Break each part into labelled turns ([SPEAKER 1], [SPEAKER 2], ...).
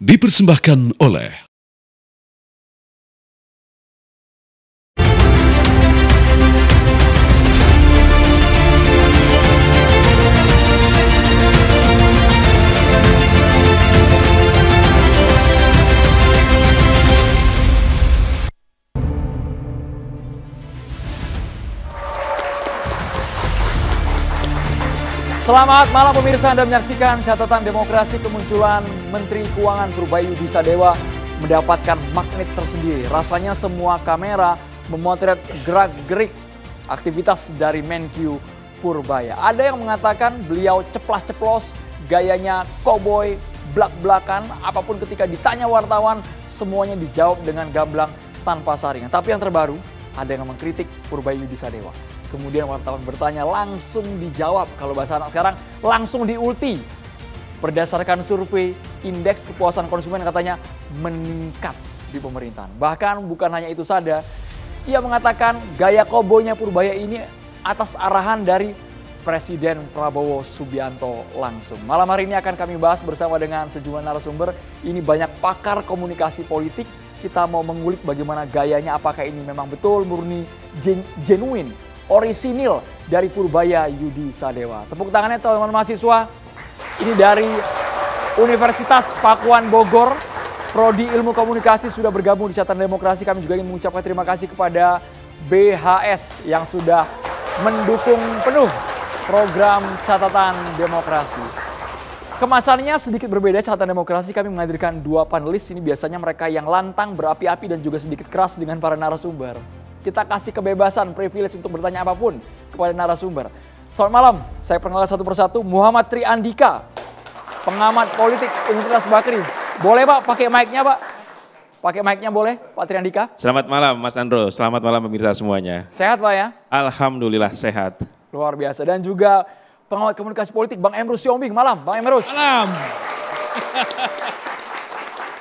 [SPEAKER 1] dipersembahkan oleh
[SPEAKER 2] Selamat malam pemirsa, Anda menyaksikan catatan demokrasi. Kemunculan Menteri Keuangan Purbaya Yudisadewa mendapatkan magnet tersendiri. Rasanya semua kamera memotret gerak-gerik aktivitas dari Menkyu Purbaya. Ada yang mengatakan beliau ceplas-ceplos, gayanya koboi, blak-blakan. Apapun ketika ditanya wartawan, semuanya dijawab dengan gamblang tanpa saringan. Tapi yang terbaru, ada yang mengkritik Purbaya Yudisadewa. Kemudian wartawan bertanya, langsung dijawab. Kalau bahasa anak sekarang, langsung diulti. Berdasarkan survei, indeks kepuasan konsumen katanya meningkat di pemerintahan. Bahkan bukan hanya itu saja, ia mengatakan gaya koboynya Purbaya ini atas arahan dari Presiden Prabowo Subianto langsung. Malam hari ini akan kami bahas bersama dengan sejumlah narasumber. Ini banyak pakar komunikasi politik. Kita mau mengulik bagaimana gayanya, apakah ini memang betul murni genuine, orisinil dari Purbaya Yudisadewa. Tepuk tangannya teman-teman mahasiswa. Ini dari Universitas Pakuan Bogor, Prodi Ilmu Komunikasi sudah bergabung di catatan demokrasi. Kami juga ingin mengucapkan terima kasih kepada BHS yang sudah mendukung penuh program catatan demokrasi. Kemasannya sedikit berbeda catatan demokrasi. Kami menghadirkan dua panelis. Ini biasanya mereka yang lantang, berapi-api dan juga sedikit keras dengan para narasumber. Kita kasih kebebasan, privilege untuk bertanya apapun kepada narasumber. Selamat malam, saya perkenalkan satu persatu. Muhammad Tri Andika, pengamat politik Universitas Bakri. Boleh Pak, pakai mic-nya Pak? Pakai mic-nya boleh, Pak Tri Andika?
[SPEAKER 3] Selamat malam Mas Andro, selamat malam pemirsa semuanya.
[SPEAKER 2] Sehat Pak ya?
[SPEAKER 3] Alhamdulillah sehat.
[SPEAKER 2] Luar biasa. Dan juga pengamat komunikasi politik Bang Emrus Siombing. Malam, Bang Emrus.
[SPEAKER 4] Malam.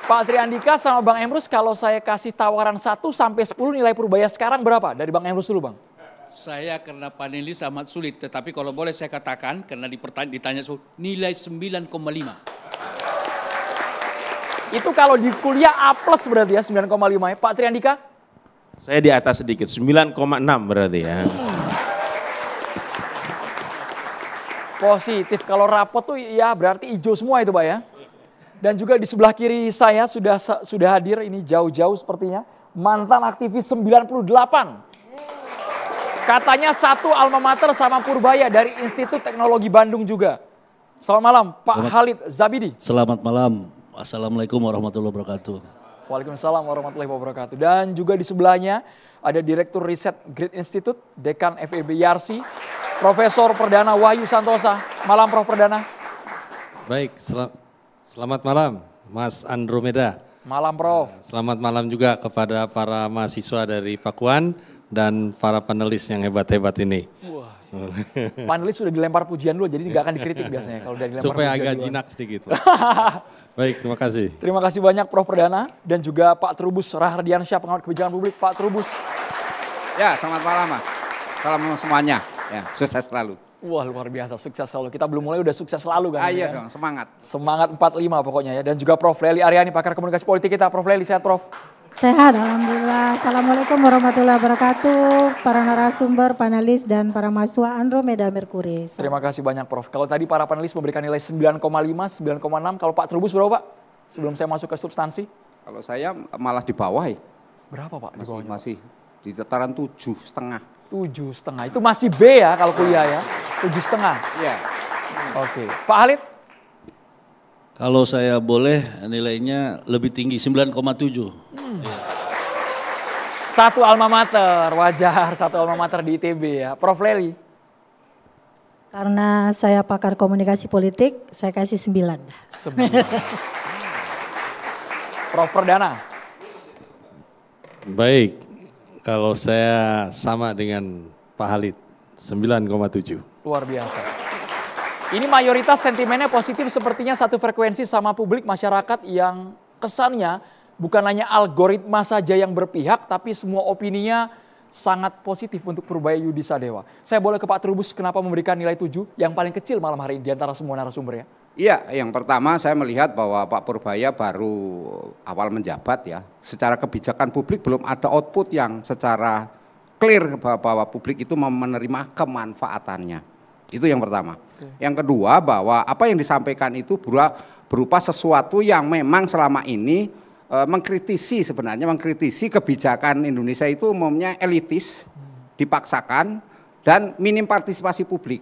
[SPEAKER 2] Pak Tri Andika sama Bang Emrus, kalau saya kasih tawaran 1 sampai 10 nilai Purbaya sekarang berapa? Dari Bang Emrus dulu Bang.
[SPEAKER 4] Saya karena panelis amat sulit, tetapi kalau boleh saya katakan, karena ditanya nilai 9,5.
[SPEAKER 2] Itu kalau di kuliah A plus berarti ya, 9,5 ya. Pak Tri Andika?
[SPEAKER 3] Saya di atas sedikit, 9,6 berarti ya.
[SPEAKER 2] Positif, kalau rapot tuh ya berarti hijau semua itu Pak ya. Dan juga di sebelah kiri saya sudah hadir, ini jauh-jauh sepertinya, mantan aktivis 98. Katanya satu alma mater sama Purbaya dari Institut Teknologi Bandung juga. Selamat malam Pak Khalid Zabidi.
[SPEAKER 5] Selamat malam, Assalamualaikum warahmatullahi wabarakatuh.
[SPEAKER 2] Waalaikumsalam warahmatullahi wabarakatuh. Dan juga di sebelahnya ada Direktur Riset Grid Institute, Dekan FEB Yarsi, Profesor Perdana Wahyu Santosa. Malam Prof Perdana.
[SPEAKER 6] Baik, selamat malam Mas Andromeda.
[SPEAKER 2] Malam Prof.
[SPEAKER 6] Selamat malam juga kepada para mahasiswa dari Pakuan dan para panelis yang hebat-hebat ini.
[SPEAKER 2] Wah. Panelis sudah dilempar pujian dulu, jadi nggak akan dikritik biasanya kalau udah dilempar
[SPEAKER 6] supaya
[SPEAKER 2] pujian
[SPEAKER 6] agak
[SPEAKER 2] duluan.
[SPEAKER 6] jinak sedikit. Baik, terima kasih.
[SPEAKER 2] Terima kasih banyak Prof Perdana dan juga Pak Trubus Rahardiansyah, pengamat kebijakan publik. Pak Trubus.
[SPEAKER 7] Ya, selamat malam Mas. Salam semuanya. Ya, sukses selalu.
[SPEAKER 2] Wah, luar biasa, sukses selalu. Kita belum mulai udah sukses selalu kan.
[SPEAKER 7] Iya
[SPEAKER 2] kan?
[SPEAKER 7] dong, semangat.
[SPEAKER 2] Semangat 45 pokoknya ya. Dan juga Prof Leli Aryani, pakar komunikasi politik kita. Prof Leli, sehat Prof?
[SPEAKER 8] Sehat, Alhamdulillah. Assalamualaikum warahmatullahi wabarakatuh. Para narasumber, panelis, dan para mahasiswa Andromeda Mercury.
[SPEAKER 2] Terima kasih banyak Prof. Kalau tadi para panelis memberikan nilai 9,5, 9,6. Kalau Pak Trubus berapa Pak? Sebelum saya masuk ke substansi.
[SPEAKER 7] Kalau saya malah di bawah ya.
[SPEAKER 2] Berapa Pak? Di bawahnya?
[SPEAKER 7] Masih di tataran 7,5.
[SPEAKER 2] 7,5. Itu masih B ya kalau kuliah ya. 7,5.
[SPEAKER 7] Iya.
[SPEAKER 2] Oke. Pak Halid?
[SPEAKER 5] Kalau saya boleh nilainya lebih tinggi, 9,7.
[SPEAKER 2] Satu alma mater, wajar satu alma mater di ITB ya. Prof Leli?
[SPEAKER 8] Karena saya pakar komunikasi politik, saya kasih 9.
[SPEAKER 2] 9. Prof Perdana?
[SPEAKER 6] Baik, kalau saya sama dengan Pak Halid, 9,7.
[SPEAKER 2] Luar biasa. Ini mayoritas sentimennya positif, sepertinya satu frekuensi sama publik masyarakat yang kesannya bukan hanya algoritma saja yang berpihak, tapi semua opininya sangat positif untuk Purbaya Yudisadewa. Saya boleh ke Pak Trubus, kenapa memberikan nilai 7 yang paling kecil malam hari ini di antara semua narasumber ya?
[SPEAKER 7] Iya, yang pertama saya melihat bahwa Pak Purbaya baru awal menjabat ya. Secara kebijakan publik belum ada output yang secara clear bahwa publik itu menerima kemanfaatannya. Itu yang pertama. Yang kedua bahwa apa yang disampaikan itu berupa sesuatu yang memang selama ini mengkritisi kebijakan Indonesia itu umumnya elitis, dipaksakan dan minim partisipasi publik.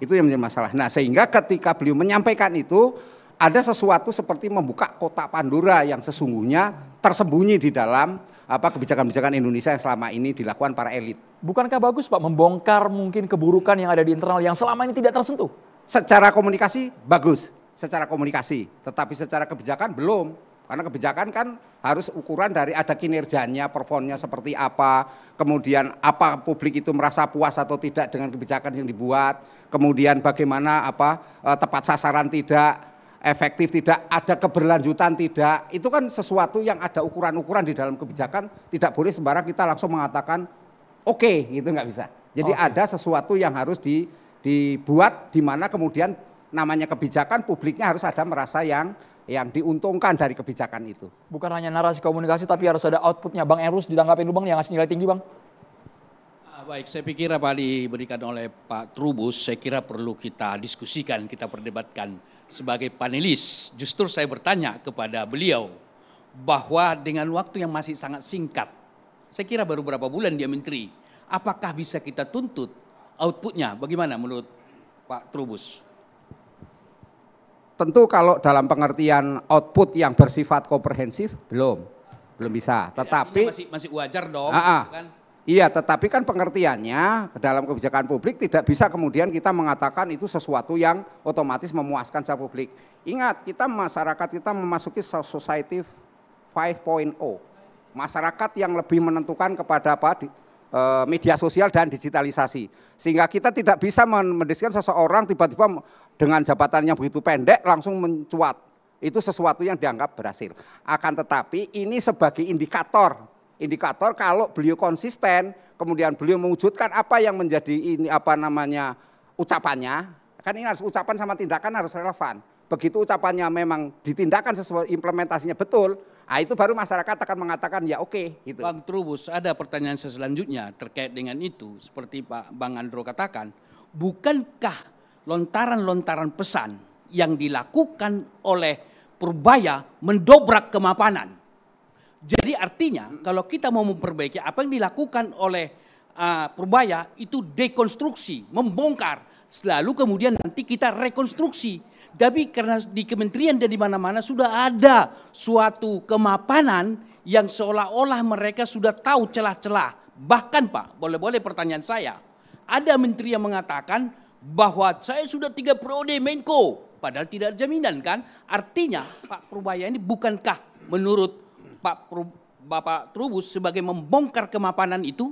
[SPEAKER 7] Itu yang menjadi masalah. Nah, sehingga ketika beliau menyampaikan itu ada sesuatu seperti membuka kotak Pandora yang sesungguhnya tersembunyi di dalam kebijakan-kebijakan Indonesia yang selama ini dilakukan para elit.
[SPEAKER 2] Bukankah bagus Pak membongkar mungkin keburukan yang ada di internal yang selama ini tidak tersentuh?
[SPEAKER 7] Secara komunikasi bagus, secara komunikasi, tetapi secara kebijakan belum. Karena kebijakan kan harus ukuran dari ada kinerjanya, performnya seperti apa, kemudian apa publik itu merasa puas atau tidak dengan kebijakan yang dibuat, kemudian bagaimana tepat sasaran tidak, efektif tidak, ada keberlanjutan tidak. Itu kan sesuatu yang ada ukuran-ukuran di dalam kebijakan, tidak boleh sembarang kita langsung mengatakan oke, gitu nggak bisa. Jadi ada sesuatu yang harus dibuat di mana kemudian namanya kebijakan publiknya harus ada merasa yang diuntungkan dari kebijakan itu.
[SPEAKER 2] Bukan hanya narasi komunikasi tapi harus ada outputnya. Bang Erus ditanggapi dulu Bang yang ngasih nilai tinggi Bang.
[SPEAKER 4] Baik, saya pikir apa diberikan oleh Pak Trubus, saya kira perlu kita diskusikan, kita perdebatkan sebagai panelis. Justru saya bertanya kepada beliau bahwa dengan waktu yang masih sangat singkat, saya kira baru beberapa bulan dia menteri, apakah bisa kita tuntut outputnya? Bagaimana menurut Pak Trubus?
[SPEAKER 7] Tentu kalau dalam pengertian output yang bersifat komprehensif belum bisa. Tetapi
[SPEAKER 4] masih wajar dong.
[SPEAKER 7] Kan? Iya, tetapi kan pengertiannya dalam kebijakan publik tidak bisa kemudian kita mengatakan itu sesuatu yang otomatis memuaskan secara publik. Ingat, masyarakat kita memasuki society 5.0. Masyarakat yang lebih menentukan kepada media sosial dan digitalisasi. Sehingga kita tidak bisa mendeskripsikan seseorang tiba-tiba dengan jabatan yang begitu pendek langsung mencuat. Itu sesuatu yang dianggap berhasil. Akan tetapi ini sebagai indikator kalau beliau konsisten, kemudian beliau mewujudkan apa yang menjadi ucapannya, kan ini harus ucapan sama tindakan harus relevan. Begitu ucapannya memang ditindakan sesuai implementasinya betul, itu baru masyarakat akan mengatakan ya oke. Gitu.
[SPEAKER 4] Bang Trubus, ada pertanyaan selanjutnya terkait dengan itu, seperti Bang Andro katakan, bukankah lontaran-lontaran pesan yang dilakukan oleh Purbaya mendobrak kemapanan? Jadi artinya kalau kita mau memperbaiki apa yang dilakukan oleh Purbaya itu dekonstruksi, membongkar, lalu kemudian nanti kita rekonstruksi. Tapi karena di kementerian dan di mana-mana sudah ada suatu kemapanan yang seolah-olah mereka sudah tahu celah-celah. Bahkan Pak, boleh-boleh pertanyaan saya, ada menteri yang mengatakan bahwa saya sudah 3 periode Menko, padahal tidak ada jaminan kan? Artinya Pak Purbaya ini bukankah menurut Bapak Trubus sebagai membongkar kemapanan itu?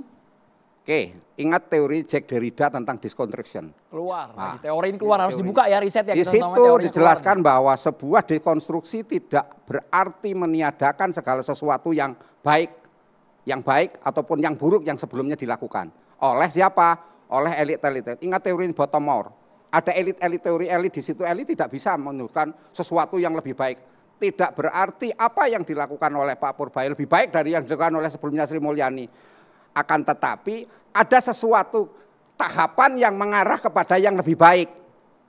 [SPEAKER 7] Oke, ingat teori Jack Derrida tentang disconstruction.
[SPEAKER 2] Keluar, teori ini keluar harus dibuka ya riset ya.
[SPEAKER 7] Di situ dijelaskan bahwa sebuah dekonstruksi tidak berarti meniadakan segala sesuatu yang baik ataupun yang buruk yang sebelumnya dilakukan. Oleh siapa? Oleh elit-elit. Ingat teori bottom up. Ada elit-elit, teori elit di situ, elit tidak bisa menunjukkan sesuatu yang lebih baik. Tidak berarti apa yang dilakukan oleh Pak Purbaya lebih baik dari yang dilakukan oleh sebelumnya Sri Mulyani. Akan tetapi ada sesuatu tahapan yang mengarah kepada yang lebih baik.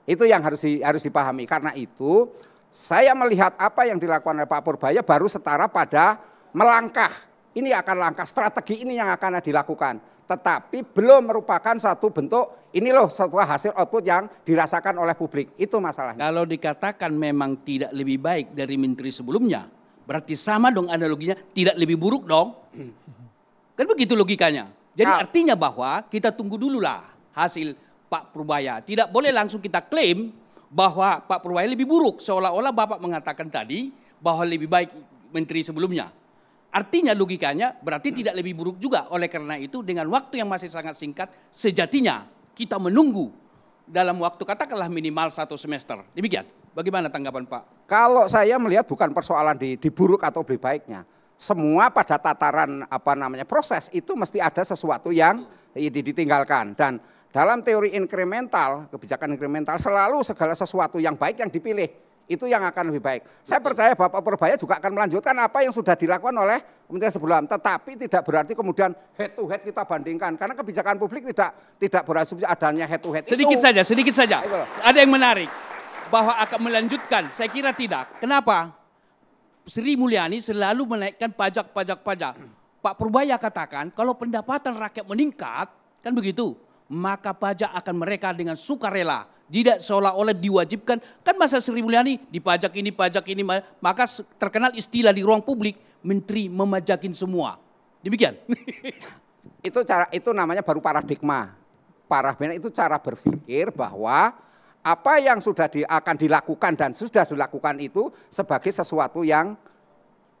[SPEAKER 7] Itu yang harus dipahami. Karena itu saya melihat apa yang dilakukan oleh Pak Purbaya baru setara pada melangkah. Ini akan langkah strategi ini yang akan dilakukan. Tetapi belum merupakan satu bentuk, ini loh satu hasil output yang dirasakan oleh publik. Itu masalahnya.
[SPEAKER 4] Kalau dikatakan memang tidak lebih baik dari menteri sebelumnya, berarti sama dong analoginya, tidak lebih buruk dong. Kan begitu logikanya. Jadi artinya bahwa kita tunggu dululah hasil Pak Purbaya. Tidak boleh langsung kita klaim bahwa Pak Purbaya lebih buruk. Seolah-olah Bapak mengatakan tadi bahwa lebih baik menteri sebelumnya. Artinya logikanya berarti tidak lebih buruk juga. Oleh karena itu dengan waktu yang masih sangat singkat, sejatinya kita menunggu dalam waktu katakanlah minimal 1 semester. Demikian. Bagaimana tanggapan Pak?
[SPEAKER 7] Kalau saya melihat bukan persoalan di buruk atau lebih baiknya. Semua pada tataran proses itu mesti ada sesuatu yang ditinggalkan. Dan dalam teori inkremental, kebijakan inkremental selalu segala sesuatu yang baik yang dipilih. Itu yang akan lebih baik. Saya percaya Bapak Purbaya juga akan melanjutkan apa yang sudah dilakukan oleh Kementerian sebelum. Tetapi tidak berarti kemudian head to head kita bandingkan. Karena kebijakan publik tidak berasumsi adanya head to head.
[SPEAKER 4] Sedikit saja. Ada yang menarik. Bahwa akan melanjutkan, saya kira tidak. Kenapa? Sri Mulyani selalu menaikkan pajak. Pak Purbaya katakan kalau pendapatan rakyat meningkat, kan begitu, maka pajak akan mereka dengan sukarela. Tidak seolah-olah diwajibkan. Kan masa Sri Mulyani pajak ini, maka terkenal istilah di ruang publik, menteri memajakin semua. Demikian.
[SPEAKER 7] Itu namanya baru paradigma. Paradigma itu cara berpikir bahwa apa yang akan dilakukan dan sudah dilakukan itu sebagai sesuatu yang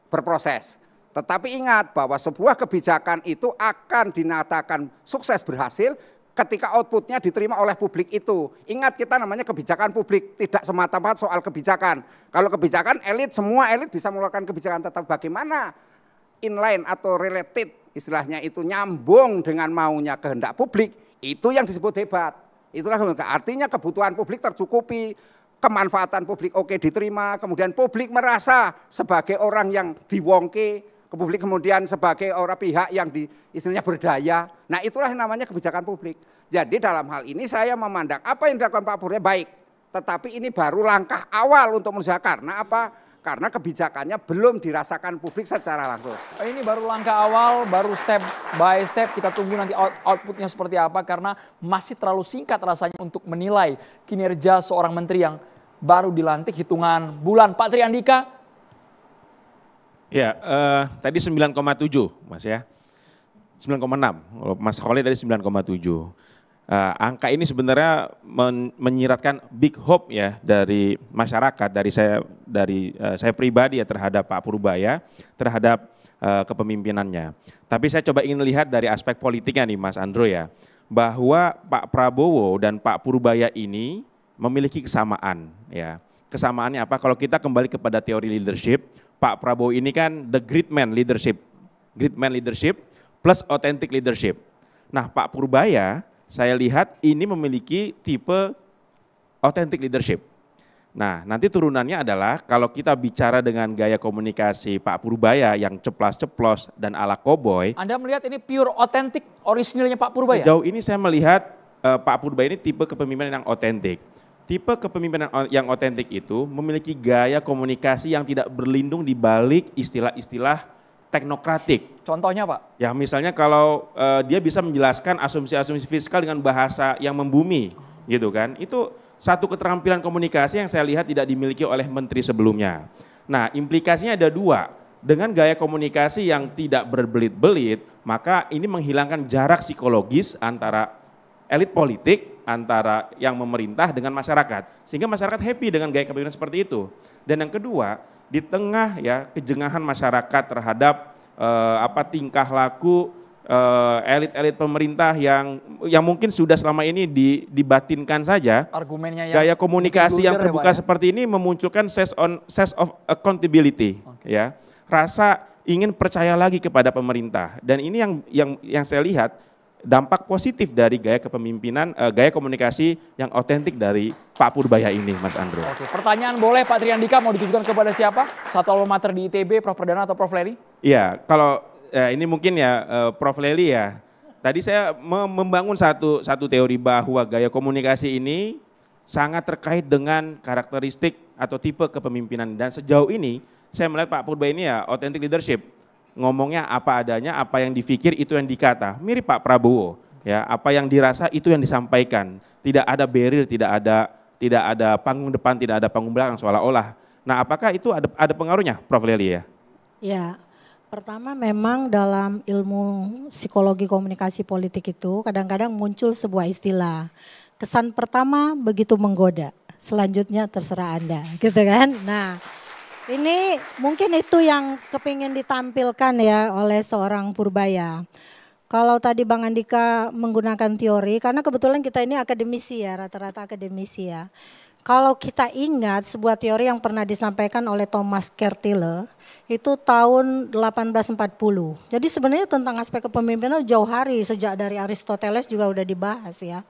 [SPEAKER 7] berproses. Tetapi ingat bahwa sebuah kebijakan itu akan dinyatakan sukses berhasil ketika outputnya diterima oleh publik itu. Ingat kita namanya kebijakan publik, tidak semata-mata soal kebijakan. Kalau kebijakan elit, semua elit bisa mengeluarkan kebijakan, tetapi bagaimana inline atau related istilahnya itu nyambung dengan maunya kehendak publik, itu yang disebut debat. Itulah artinya kebutuhan publik tercukupi, kemanfaatan publik oke diterima, kemudian publik merasa sebagai orang yang diwongke, publik kemudian sebagai orang pihak yang istilahnya berdaya. Nah itulah yang namanya kebijakan publik. Jadi dalam hal ini saya memandang apa yang dilakukan Pak Purbaya baik, tetapi ini baru langkah awal untuk menurut saya. Karena apa? Karena kebijakannya belum dirasakan publik secara langsung.
[SPEAKER 2] Ini baru langkah awal, baru step by step, kita tunggu nanti outputnya seperti apa, karena masih terlalu singkat rasanya untuk menilai kinerja seorang menteri yang baru dilantik hitungan bulan. Pak Triandika?
[SPEAKER 3] Ya, tadi 9,7 Mas ya, 9,6, Mas Khalid tadi 9,7. Angka ini sebenarnya menyiratkan big hope ya dari masyarakat, dari saya pribadi ya terhadap Pak Purbaya, terhadap kepemimpinannya. Tapi saya coba ingin lihat dari aspek politiknya nih Mas Andro ya, bahwa Pak Prabowo dan Pak Purbaya ini memiliki kesamaan ya. Kesamaannya apa? Kalau kita kembali kepada teori leadership, Pak Prabowo ini kan the great man leadership plus authentic leadership. Nah Pak Purbaya saya lihat ini memiliki tipe authentic leadership. Nah nanti turunannya adalah kalau kita bicara dengan gaya komunikasi Pak Purbaya yang ceplas-ceplos dan ala cowboy.
[SPEAKER 2] Anda melihat ini pure authentic orisinilnya Pak Purbaya?
[SPEAKER 3] Sejauh ini saya melihat Pak Purbaya ini tipe kepemimpinan yang otentik. Tipe kepemimpinan yang otentik itu memiliki gaya komunikasi yang tidak berlindung di balik istilah-istilah teknokratik.
[SPEAKER 2] Contohnya Pak?
[SPEAKER 3] Ya misalnya kalau dia bisa menjelaskan asumsi-asumsi fiskal dengan bahasa yang membumi gitu kan. Itu satu keterampilan komunikasi yang saya lihat tidak dimiliki oleh menteri sebelumnya. Nah implikasinya ada dua. Dengan gaya komunikasi yang tidak berbelit-belit, maka ini menghilangkan jarak psikologis antara elit politik, antara yang memerintah dengan masyarakat. Sehingga masyarakat happy dengan gaya kepemimpinan seperti itu. Dan yang kedua, di tengah ya kejengahan masyarakat terhadap tingkah laku elit-elit pemerintah yang mungkin sudah selama ini dibatinkan saja.
[SPEAKER 2] Argumennya
[SPEAKER 3] gaya komunikasi yang terbuka seperti ini memunculkan sense of accountability, ya, rasa ingin percaya lagi kepada pemerintah. Dan ini yang saya lihat dampak positif dari gaya kepemimpinan, gaya komunikasi yang otentik dari Pak Purbaya ini, Mas Andro.
[SPEAKER 2] Oke, pertanyaan boleh Pak Triandika mau ditujukan kepada siapa? Satu alma mater di ITB, Prof. Perdana atau Prof. Lely?
[SPEAKER 3] Iya, kalau ini mungkin ya Prof. Lely ya. Tadi saya membangun satu teori bahwa gaya komunikasi ini sangat terkait dengan karakteristik atau tipe kepemimpinan. Dan sejauh ini saya melihat Pak Purbaya ini ya authentic leadership. Ngomongnya apa adanya, apa yang dipikir itu yang dikata. Mirip Pak Prabowo, ya, apa yang dirasa itu yang disampaikan. Tidak ada barrier, tidak ada panggung depan, tidak ada panggung belakang seolah-olah. Nah, apakah itu ada pengaruhnya, Prof. Lely ya?
[SPEAKER 8] Ya, pertama memang dalam ilmu psikologi komunikasi politik itu kadang-kadang muncul sebuah istilah. Kesan pertama begitu menggoda, selanjutnya terserah Anda, gitu kan? Nah, ini mungkin itu yang kepingin ditampilkan ya oleh seorang Purbaya. Kalau tadi Bang Andika menggunakan teori, karena kebetulan kita ini akademisi ya, rata-rata akademisi ya. Kalau kita ingat sebuah teori yang pernah disampaikan oleh Thomas Kertile itu tahun 1840. Jadi sebenarnya tentang aspek kepemimpinan jauh hari, sejak dari Aristoteles juga udah dibahas ya.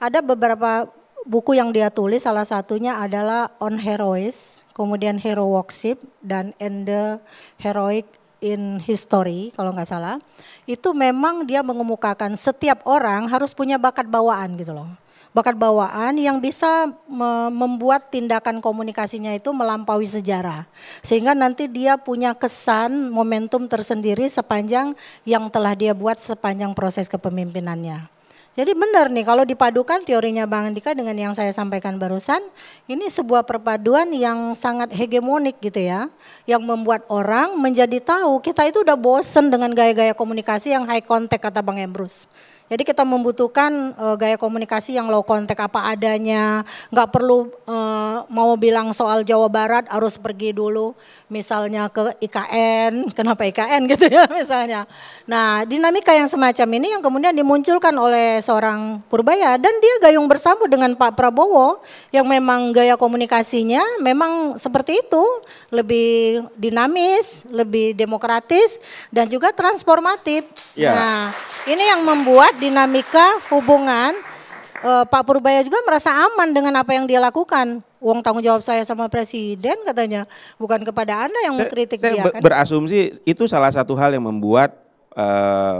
[SPEAKER 8] Ada beberapa buku yang dia tulis, salah satunya adalah On Heroes, kemudian Hero Worship, dan And the Heroic in History kalau nggak salah. Itu memang dia mengemukakan setiap orang harus punya bakat bawaan gitu loh. Bakat bawaan yang bisa membuat tindakan komunikasinya itu melampaui sejarah. Sehingga nanti dia punya kesan, momentum tersendiri sepanjang yang telah dia buat sepanjang proses kepemimpinannya. Jadi benar nih kalau dipadukan teorinya Bang Andika dengan yang saya sampaikan barusan, ini sebuah perpaduan yang sangat hegemonik gitu ya. Yang membuat orang menjadi tahu kita itu udah bosen dengan gaya-gaya komunikasi yang high contact kata Bang Emrus. Jadi kita membutuhkan gaya komunikasi yang low contact apa adanya, nggak perlu mau bilang soal Jawa Barat harus pergi dulu misalnya ke IKN, kenapa IKN gitu ya misalnya. Nah dinamika yang semacam ini yang kemudian dimunculkan oleh seorang Purbaya dan dia gayung bersambut dengan Pak Prabowo yang memang gaya komunikasinya memang seperti itu, lebih dinamis, lebih demokratis dan juga transformatif.
[SPEAKER 3] Ya.
[SPEAKER 8] Nah ini yang membuat dinamika hubungan Pak Purbaya juga merasa aman dengan apa yang dia lakukan. Uang tanggung jawab saya sama presiden katanya, bukan kepada Anda yang mengkritik
[SPEAKER 3] saya
[SPEAKER 8] dia kan.
[SPEAKER 3] berasumsi itu salah satu hal yang membuat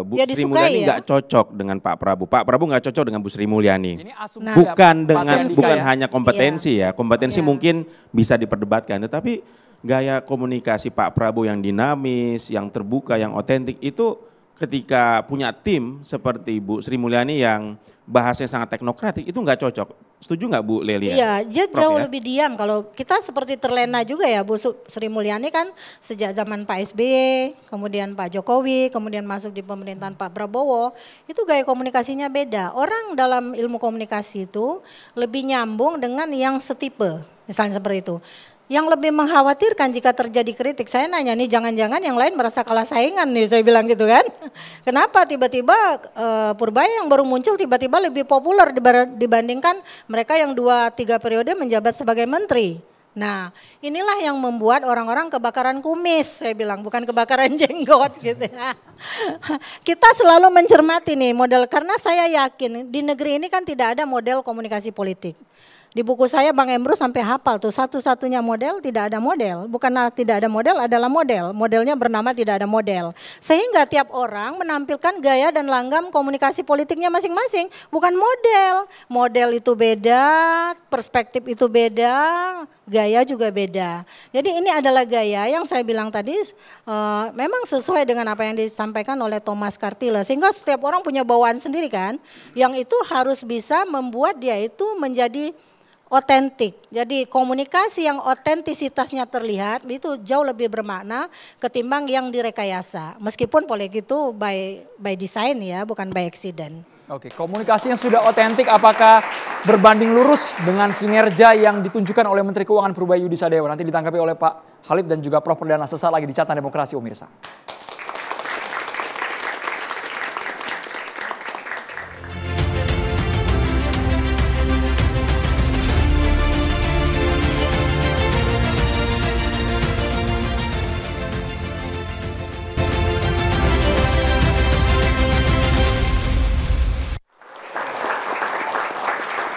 [SPEAKER 3] Bu
[SPEAKER 8] Ya,
[SPEAKER 3] Sri
[SPEAKER 8] disukai
[SPEAKER 3] Mulyani
[SPEAKER 8] ya.
[SPEAKER 3] nggak cocok dengan Pak Prabowo. Pak Prabowo nggak cocok dengan Bu Sri Mulyani.
[SPEAKER 2] Ini asumsi
[SPEAKER 8] Nah,
[SPEAKER 3] Bukan
[SPEAKER 2] ya,
[SPEAKER 3] dengan
[SPEAKER 2] Mas Andika
[SPEAKER 3] bukan
[SPEAKER 2] ya.
[SPEAKER 3] hanya kompetensi ya. Kompetensi
[SPEAKER 8] Iya.
[SPEAKER 3] mungkin bisa diperdebatkan, tetapi gaya komunikasi Pak Prabowo yang dinamis, yang terbuka, yang otentik itu ketika punya tim seperti Bu Sri Mulyani yang bahasanya sangat teknokratik itu nggak cocok. Setuju nggak Bu Lelia?
[SPEAKER 8] Iya, dia
[SPEAKER 3] Prof,
[SPEAKER 8] jauh
[SPEAKER 3] ya?
[SPEAKER 8] lebih diam. Kalau kita seperti terlena juga ya, Bu Sri Mulyani kan sejak zaman Pak SBY, kemudian Pak Jokowi, kemudian masuk di pemerintahan Pak Prabowo, itu gaya komunikasinya beda. Orang dalam ilmu komunikasi itu lebih nyambung dengan yang setipe, misalnya seperti itu. Yang lebih mengkhawatirkan jika terjadi kritik, saya nanya nih jangan-jangan yang lain merasa kalah saingan nih, saya bilang gitu kan. Kenapa tiba-tiba Purbaya yang baru muncul tiba-tiba lebih populer dibandingkan mereka yang 2-3 periode menjabat sebagai menteri. Nah inilah yang membuat orang-orang kebakaran kumis, saya bilang bukan kebakaran jenggot gitu ya. Kita selalu mencermati nih model, karena saya yakin di negeri ini kan tidak ada model komunikasi politik. Di buku saya Bang Emrus sampai hafal tuh satu-satunya model tidak ada model. Bukan tidak ada model adalah model. Modelnya bernama tidak ada model. Sehingga tiap orang menampilkan gaya dan langgam komunikasi politiknya masing-masing. Bukan model. Model itu beda, perspektif itu beda, gaya juga beda. Jadi ini adalah gaya yang saya bilang tadi memang sesuai dengan apa yang disampaikan oleh Thomas Kertile. Sehingga setiap orang punya bawaan sendiri kan. Yang itu harus bisa membuat dia itu menjadi otentik. Jadi komunikasi yang otentisitasnya terlihat itu jauh lebih bermakna ketimbang yang direkayasa. Meskipun politik itu by design ya, bukan by accident.
[SPEAKER 2] Oke, komunikasi yang sudah otentik apakah berbanding lurus dengan kinerja yang ditunjukkan oleh Menteri Keuangan Purbaya Yudisadewa? Nanti ditanggapi oleh Pak Khalid dan juga Prof Perdana sesaat lagi di Catatan Demokrasi Pemirsa.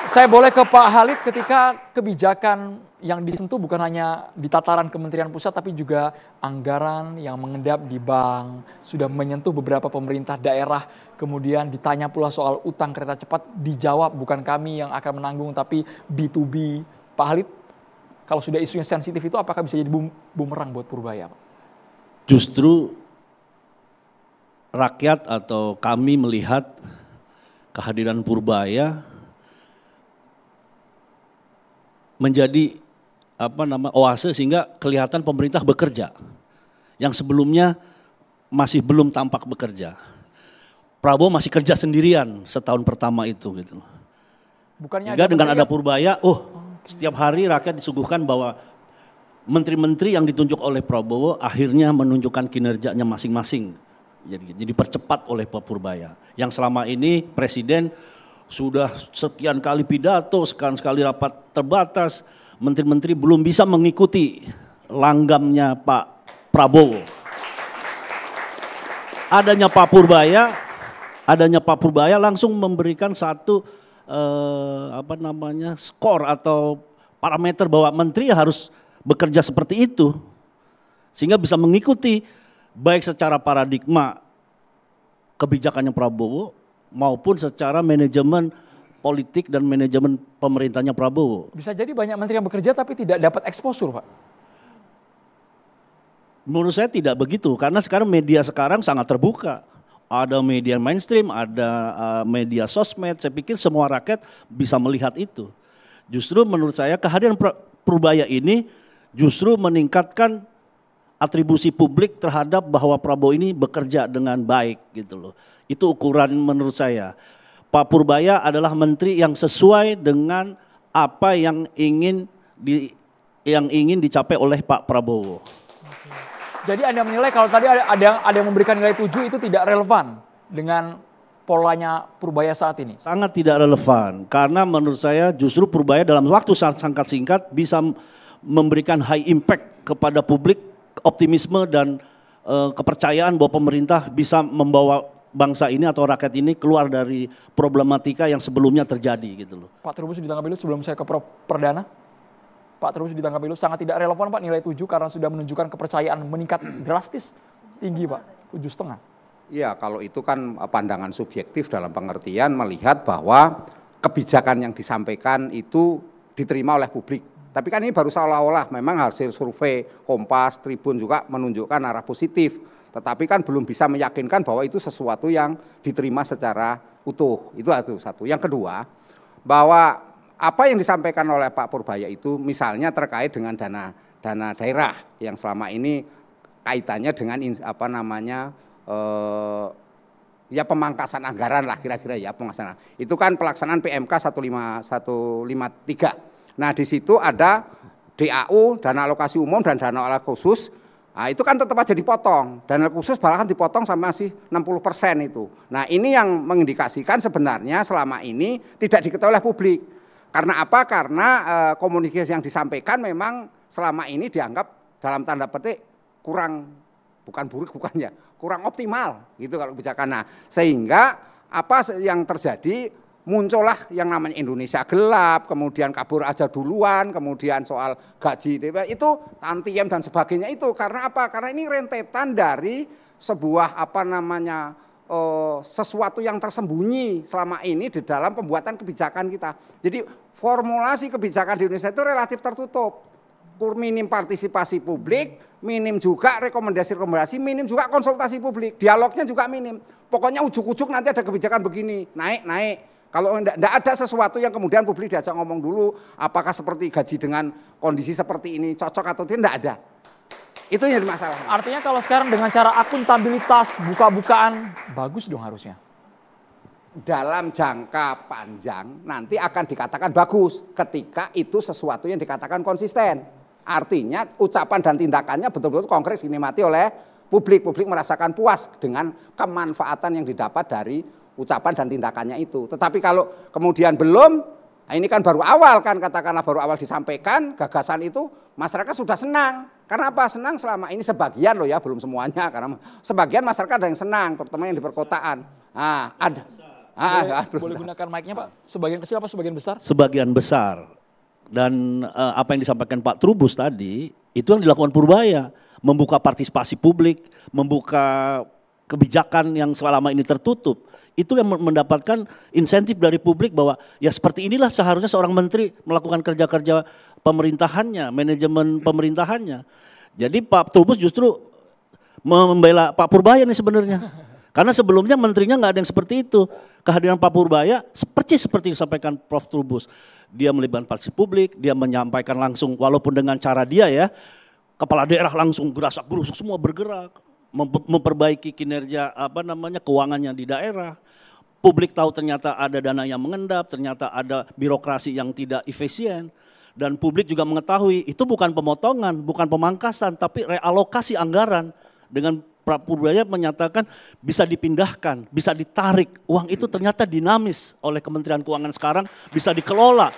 [SPEAKER 2] Saya boleh ke Pak Khalid ketika kebijakan yang disentuh bukan hanya di tataran Kementerian Pusat tapi juga anggaran yang mengendap di bank, sudah menyentuh beberapa pemerintah daerah, kemudian ditanya pula soal utang kereta cepat, dijawab bukan kami yang akan menanggung tapi B2B. Pak Khalid, kalau sudah isu yang sensitif itu apakah bisa jadi bumerang buat Purbaya, Pak?
[SPEAKER 5] Justru rakyat atau kami melihat kehadiran Purbaya menjadi oase sehingga kelihatan pemerintah bekerja yang sebelumnya masih belum tampak bekerja. Prabowo masih kerja sendirian setahun pertama itu gitu.
[SPEAKER 2] Bukannya
[SPEAKER 5] Sehingga dengan ada
[SPEAKER 2] menteri
[SPEAKER 5] Purbaya, setiap hari rakyat disuguhkan bahwa menteri-menteri yang ditunjuk oleh Prabowo akhirnya menunjukkan kinerjanya masing-masing. Jadi dipercepat oleh Pak Purbaya. Yang selama ini presiden sudah sekian kali pidato, sekian kali rapat terbatas, menteri-menteri belum bisa mengikuti langgamnya Pak Prabowo. Adanya Pak Purbaya langsung memberikan satu skor atau parameter bahwa menteri harus bekerja seperti itu, sehingga bisa mengikuti baik secara paradigma kebijakannya Prabowo maupun secara manajemen politik dan manajemen pemerintahnya Prabowo.
[SPEAKER 2] Bisa jadi banyak menteri yang bekerja tapi tidak dapat exposure, Pak.
[SPEAKER 5] Menurut saya tidak begitu, karena sekarang media sekarang sangat terbuka. Ada media mainstream, ada media sosmed, saya pikir semua rakyat bisa melihat itu. Justru menurut saya kehadiran Purbaya ini justru meningkatkan atribusi publik terhadap bahwa Prabowo ini bekerja dengan baik gitu loh. Itu ukuran menurut saya. Pak Purbaya adalah menteri yang sesuai dengan apa yang ingin dicapai oleh Pak Prabowo.
[SPEAKER 2] Jadi Anda menilai kalau tadi ada yang memberikan nilai 7 itu tidak relevan dengan polanya Purbaya saat ini?
[SPEAKER 5] Sangat tidak relevan, karena menurut saya justru Purbaya dalam waktu sangat singkat bisa memberikan high impact kepada publik, optimisme dan kepercayaan bahwa pemerintah bisa membawa bangsa ini atau rakyat ini keluar dari problematika yang sebelumnya terjadi gitu loh.
[SPEAKER 2] Pak Trubus ditanggapi dulu sebelum saya ke Perdana. Pak Trubus ditanggapi dulu, sangat tidak relevan Pak nilai 7 karena sudah menunjukkan kepercayaan meningkat drastis tinggi Pak, 7,5.
[SPEAKER 7] Iya, kalau itu kan pandangan subjektif dalam pengertian melihat bahwa kebijakan yang disampaikan itu diterima oleh publik. Tapi kan ini baru seolah-olah memang hasil survei Kompas, Tribun juga menunjukkan arah positif. Tetapi kan belum bisa meyakinkan bahwa itu sesuatu yang diterima secara utuh. Itu satu. Yang kedua, bahwa apa yang disampaikan oleh Pak Purbaya itu misalnya terkait dengan dana daerah yang selama ini kaitannya dengan pemangkasan anggaran lah kira-kira ya, pemangkasan. Itu kan pelaksanaan PMK 153. Nah, di situ ada DAU, dana alokasi umum dan dana alokasi khusus. Nah, itu kan tetap aja dipotong. Dana khusus bahkan dipotong sampai masih 60% itu. Nah, ini yang mengindikasikan sebenarnya selama ini tidak diketahui oleh publik. Karena apa? Karena komunikasi yang disampaikan memang selama ini dianggap dalam tanda petik kurang optimal gitu kalau kebijakan. Nah, sehingga apa yang terjadi, muncullah yang namanya Indonesia gelap, kemudian kabur aja duluan, kemudian soal gaji itu tantiem dan sebagainya itu. Karena apa? Karena ini rentetan dari sebuah sesuatu yang tersembunyi selama ini di dalam pembuatan kebijakan kita. Jadi formulasi kebijakan di Indonesia itu relatif tertutup. Minim partisipasi publik, minim juga rekomendasi-rekomendasi, minim juga konsultasi publik. Dialognya juga minim. Pokoknya ujuk-ujuk nanti ada kebijakan begini, naik. Kalau tidak ada sesuatu yang kemudian publik diajak ngomong dulu, apakah seperti gaji dengan kondisi seperti ini cocok atau tidak ada. Itu yang masalah.
[SPEAKER 2] Artinya kalau sekarang dengan cara akuntabilitas, buka-bukaan, bagus dong harusnya.
[SPEAKER 7] Dalam jangka panjang nanti akan dikatakan bagus ketika itu sesuatu yang dikatakan konsisten. Artinya ucapan dan tindakannya betul-betul konkret dinikmati oleh publik. Publik merasakan puas dengan kemanfaatan yang didapat dari ucapan dan tindakannya itu. Tetapi kalau kemudian belum, nah ini kan baru awal kan, katakanlah baru awal disampaikan gagasan itu, masyarakat sudah senang. Karena apa? Senang selama ini sebagian loh ya, belum semuanya. Karena sebagian masyarakat ada yang senang, terutama yang di perkotaan. Nah, ada.
[SPEAKER 2] Boleh gunakan mic-nya Pak? Sebagian kecil apa sebagian besar?
[SPEAKER 5] Sebagian besar. Dan apa yang disampaikan Pak Trubus tadi, itu yang dilakukan Purbaya. Membuka partisipasi publik, membuka kebijakan yang selama ini tertutup. Itu yang mendapatkan insentif dari publik bahwa ya seperti inilah seharusnya seorang menteri melakukan kerja-kerja pemerintahannya, manajemen pemerintahannya. Jadi Pak Trubus justru membela Pak Purbaya nih sebenarnya. Karena sebelumnya menterinya nggak ada yang seperti itu. Kehadiran Pak Purbaya seperti disampaikan Prof. Trubus. Dia melibatkan partisipasi publik, dia menyampaikan langsung walaupun dengan cara dia ya, kepala daerah langsung gerasak-gerusuk semua bergerak, memperbaiki kinerja keuangannya di daerah. Publik tahu ternyata ada dana yang mengendap, ternyata ada birokrasi yang tidak efisien. Dan publik juga mengetahui itu bukan pemotongan, bukan pemangkasan, tapi realokasi anggaran dengan Pak Purbaya menyatakan bisa dipindahkan, bisa ditarik. Uang itu ternyata dinamis oleh Kementerian Keuangan sekarang, bisa dikelola.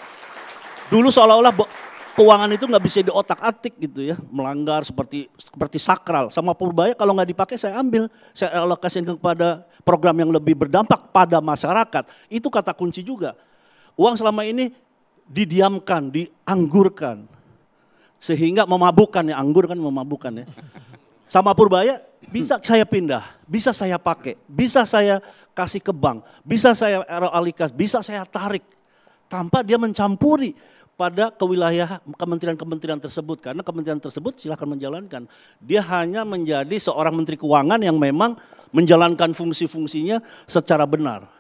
[SPEAKER 5] Dulu seolah-olah keuangan itu nggak bisa diotak-atik gitu ya, melanggar seperti sakral. Sama Purbaya kalau nggak dipakai saya ambil, saya alokasikan kepada program yang lebih berdampak pada masyarakat. Itu kata kunci juga. Uang selama ini didiamkan, dianggurkan, sehingga memabukkan ya, anggur kan memabukkan ya. Sama Purbaya bisa saya pindah, bisa saya pakai, bisa saya kasih ke bank, bisa saya alihkan, bisa saya tarik tanpa dia mencampuri pada kewilayahan kementerian-kementerian tersebut, karena kementerian tersebut silakan menjalankan. Dia hanya menjadi seorang menteri keuangan yang memang menjalankan fungsi-fungsinya secara benar.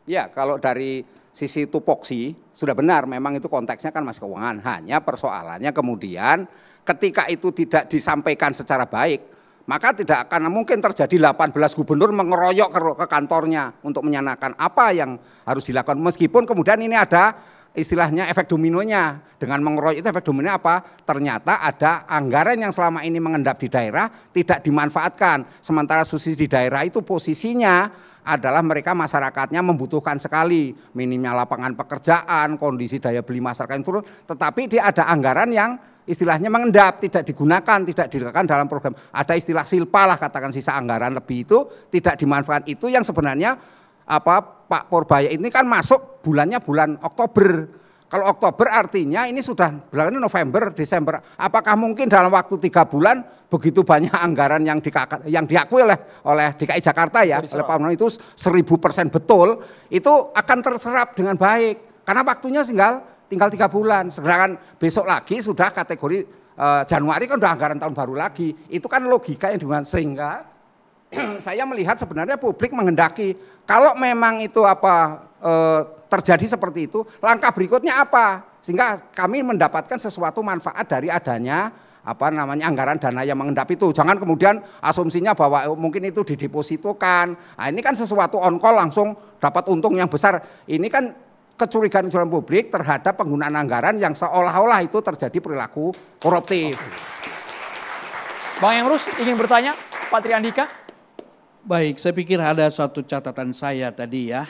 [SPEAKER 7] Ya, kalau dari sisi tupoksi sudah benar, memang itu konteksnya kan masih keuangan. Hanya persoalannya kemudian ketika itu tidak disampaikan secara baik, maka tidak akan mungkin terjadi 18 gubernur mengeroyok ke kantornya untuk menyenangkan apa yang harus dilakukan. Meskipun kemudian ini ada istilahnya efek dominonya. Dengan mengeroyok itu efek dominonya apa? Ternyata ada anggaran yang selama ini mengendap di daerah tidak dimanfaatkan. Sementara subsidi di daerah itu posisinya adalah mereka masyarakatnya membutuhkan sekali. Minimnya lapangan pekerjaan, kondisi daya beli masyarakat yang turun. Tetapi dia ada anggaran yang istilahnya mengendap, tidak digunakan, tidak digunakan dalam program. Ada istilah silpa lah, katakan sisa anggaran lebih itu tidak dimanfaatkan. Itu yang sebenarnya Pak Purbaya ini kan masuk bulannya bulan Oktober. Kalau Oktober artinya ini sudah bulan November, Desember. Apakah mungkin dalam waktu 3 bulan begitu banyak anggaran yang diakui oleh DKI Jakarta ya, oleh Pak Muhammad itu 1000% betul, itu akan terserap dengan baik. Karena waktunya tinggal 3 bulan. Sedangkan besok lagi sudah kategori Januari kan udah anggaran tahun baru lagi. Itu kan logika yang dengan sehingga saya melihat sebenarnya publik menghendaki kalau memang itu terjadi seperti itu, langkah berikutnya apa? Sehingga kami mendapatkan sesuatu manfaat dari adanya anggaran dana yang mengendap itu. Jangan kemudian asumsinya bahwa mungkin itu didepositokan. Nah, ini kan sesuatu on call langsung dapat untung yang besar. Ini kan kecurigaan publik terhadap penggunaan anggaran yang seolah-olah itu terjadi perilaku koruptif.
[SPEAKER 2] Bang Emrus ingin bertanya, Pak Triandika?
[SPEAKER 4] Baik, saya pikir ada satu catatan saya tadi ya,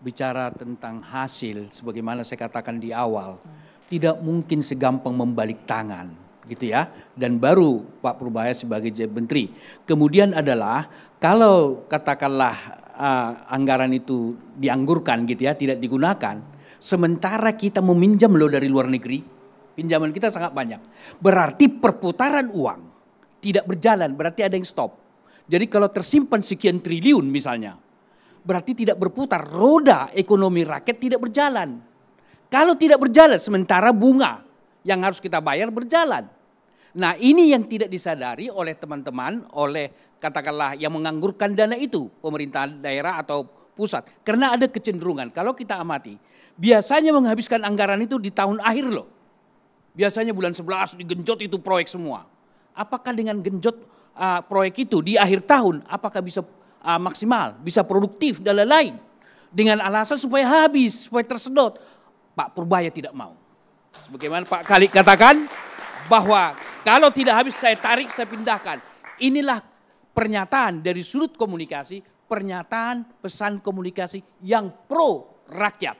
[SPEAKER 4] bicara tentang hasil, sebagaimana saya katakan di awal, tidak mungkin segampang membalik tangan, gitu ya. Dan baru Pak Purbaya sebagai menteri. Kemudian adalah kalau katakanlah anggaran itu dianggurkan, gitu ya, tidak digunakan, sementara kita meminjam loh dari luar negeri, pinjaman kita sangat banyak. Berarti perputaran uang tidak berjalan, berarti ada yang stop. Jadi kalau tersimpan sekian triliun misalnya, berarti tidak berputar, roda ekonomi rakyat tidak berjalan. Kalau tidak berjalan, sementara bunga yang harus kita bayar berjalan. Nah, ini yang tidak disadari oleh teman-teman, oleh katakanlah yang menganggurkan dana itu, pemerintah daerah atau pusat. Karena ada kecenderungan, kalau kita amati, biasanya menghabiskan anggaran itu di tahun akhir loh. Biasanya bulan 11 digenjot itu proyek semua. Apakah dengan genjot proyek itu di akhir tahun, apakah bisa maksimal, bisa produktif dan lain-lain? Dengan alasan supaya habis, supaya tersedot. Pak Purbaya tidak mau. Sebagaimana Pak Khalid katakan, bahwa kalau tidak habis saya tarik, saya pindahkan. Inilah pernyataan dari sudut komunikasi, pernyataan pesan komunikasi yang pro rakyat.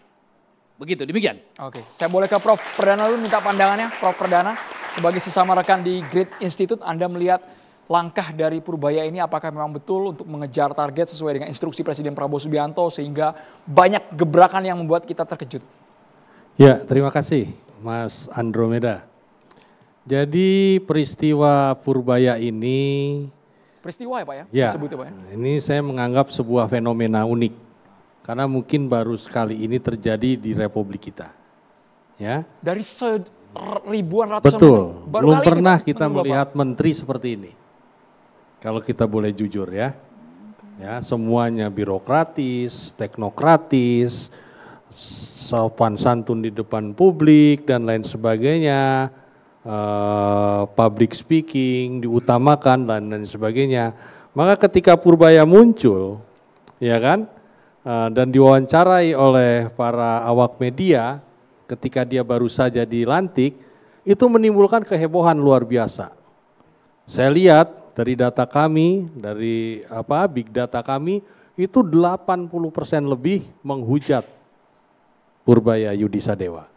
[SPEAKER 4] Begitu, demikian.
[SPEAKER 2] Oke, saya boleh ke Prof. Perdana dulu minta pandangannya, Prof. Perdana. Sebagai sesama rekan di Grid Institute, Anda melihat langkah dari Purbaya ini apakah memang betul untuk mengejar target sesuai dengan instruksi Presiden Prabowo Subianto sehingga banyak gebrakan yang membuat kita terkejut?
[SPEAKER 6] Ya, terima kasih Mas Andromeda. Jadi peristiwa Purbaya ini...
[SPEAKER 2] Peristiwa ya Pak ya?
[SPEAKER 6] Ya,
[SPEAKER 2] disebutnya, Pak, ya?
[SPEAKER 6] Ini saya menganggap sebuah fenomena unik. Karena mungkin baru sekali ini terjadi di Republik kita. Ya.
[SPEAKER 2] Dari ribuan ratusan
[SPEAKER 6] betul,
[SPEAKER 2] baru
[SPEAKER 6] belum
[SPEAKER 2] kali
[SPEAKER 6] pernah
[SPEAKER 2] ini,
[SPEAKER 6] kita melihat menteri seperti ini. Kalau kita boleh jujur ya. Ya, semuanya birokratis, teknokratis, sopan santun di depan publik dan lain sebagainya. Public speaking diutamakan dan lain sebagainya. Maka ketika Purbaya muncul, ya kan, dan diwawancarai oleh para awak media ketika dia baru saja dilantik, itu menimbulkan kehebohan luar biasa. Saya lihat Dari data kami, dari big data kami, itu 80% lebih menghujat Purbaya Yudisadewa.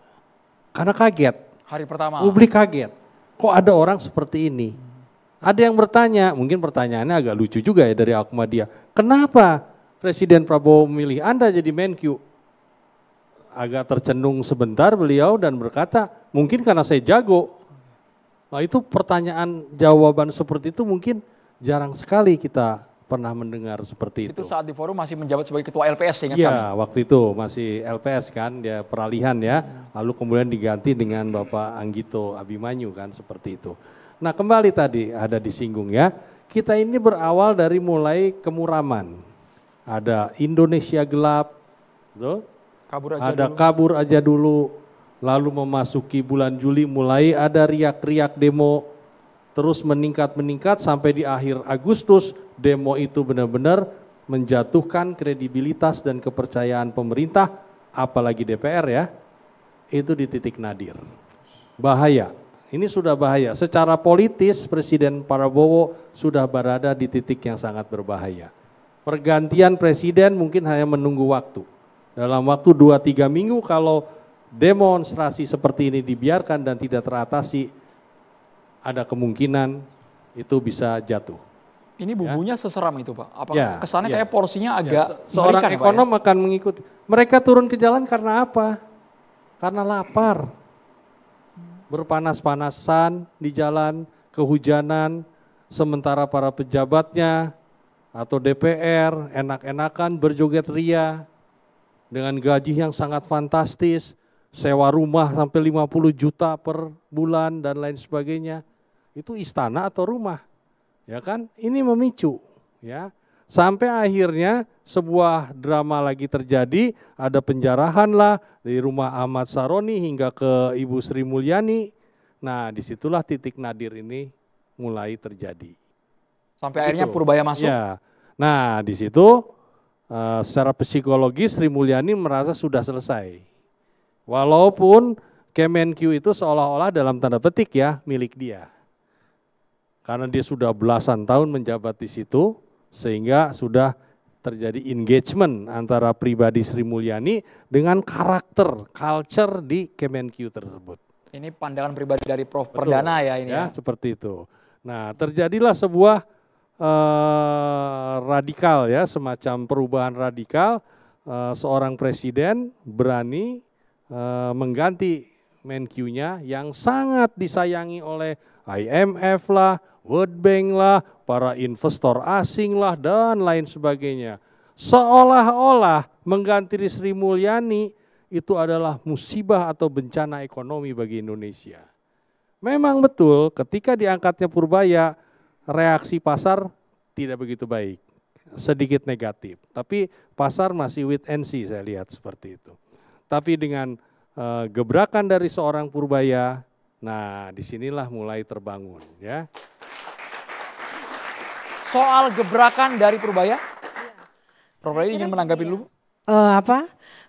[SPEAKER 6] Karena kaget.
[SPEAKER 2] Hari pertama.
[SPEAKER 6] Publik kaget. Kok ada orang seperti ini? Ada yang bertanya, mungkin pertanyaannya agak lucu juga ya dari Akmadiyah. Kenapa Presiden Prabowo memilih Anda jadi Menkyu? Agak tercenung sebentar beliau dan berkata, mungkin karena saya jago. Nah itu pertanyaan jawaban seperti itu mungkin jarang sekali kita pernah mendengar seperti itu.
[SPEAKER 2] Itu saat di forum masih menjabat sebagai ketua LPS, ingat kami?
[SPEAKER 6] Iya, waktu itu masih LPS kan, dia peralihan ya, lalu kemudian diganti dengan Bapak Anggito Abimanyu kan, seperti itu. Nah kembali tadi ada disinggung ya, kita ini berawal dari mulai kemuraman. Ada Indonesia gelap, betul? Kabur aja dulu. Lalu memasuki bulan Juli mulai ada riak-riak demo, terus meningkat sampai di akhir Agustus demo itu benar-benar menjatuhkan kredibilitas dan kepercayaan pemerintah, apalagi DPR ya, itu di titik nadir. Bahaya, ini sudah bahaya. Secara politis Presiden Prabowo sudah berada di titik yang sangat berbahaya. Pergantian presiden mungkin hanya menunggu waktu. Dalam waktu 2-3 minggu kalau demonstrasi seperti ini dibiarkan dan tidak teratasi, ada kemungkinan itu bisa jatuh.
[SPEAKER 2] Ini bumbunya seseram itu Pak? Apa kesannya kayak porsinya agak
[SPEAKER 6] seorang
[SPEAKER 2] mengerikan,
[SPEAKER 6] ekonom
[SPEAKER 2] Pak, ya?
[SPEAKER 6] akan mengikuti. Mereka turun ke jalan karena apa? Karena lapar. Berpanas-panasan di jalan, kehujanan, sementara para pejabatnya atau DPR enak-enakan berjoget ria dengan gaji yang sangat fantastis, sewa rumah sampai 50 juta per bulan dan lain sebagainya. Itu istana atau rumah? Ya kan? Ini memicu ya. Sampai akhirnya sebuah drama lagi terjadi, ada penjarahan lah dari rumah Ahmad Saroni hingga ke Ibu Sri Mulyani. Nah, disitulah titik nadir ini mulai terjadi.
[SPEAKER 2] Sampai akhirnya Purbaya masuk.
[SPEAKER 6] Ya. Nah, di situ secara psikologis Sri Mulyani merasa sudah selesai. Walaupun Kemenkyu itu seolah-olah dalam tanda petik ya milik dia. Karena dia sudah belasan tahun menjabat di situ sehingga sudah terjadi engagement antara pribadi Sri Mulyani dengan karakter, culture di Kemenkyu tersebut.
[SPEAKER 2] Ini pandangan pribadi dari Prof. Perdana ya ini ya.
[SPEAKER 6] Seperti itu. Nah, terjadilah sebuah radikal ya, semacam perubahan radikal, seorang presiden berani mengganti Menkyu-nya yang sangat disayangi oleh IMF lah, World Bank lah, para investor asing lah dan lain sebagainya. Seolah-olah mengganti Sri Mulyani itu adalah musibah atau bencana ekonomi bagi Indonesia. Memang betul ketika diangkatnya Purbaya, reaksi pasar tidak begitu baik, sedikit negatif. Tapi pasar masih wait and see, saya lihat seperti itu. Tapi dengan gebrakan dari seorang Purbaya, nah disinilah mulai terbangun ya.
[SPEAKER 2] Soal gebrakan dari Purbaya, Prof. ingin menanggapi dulu?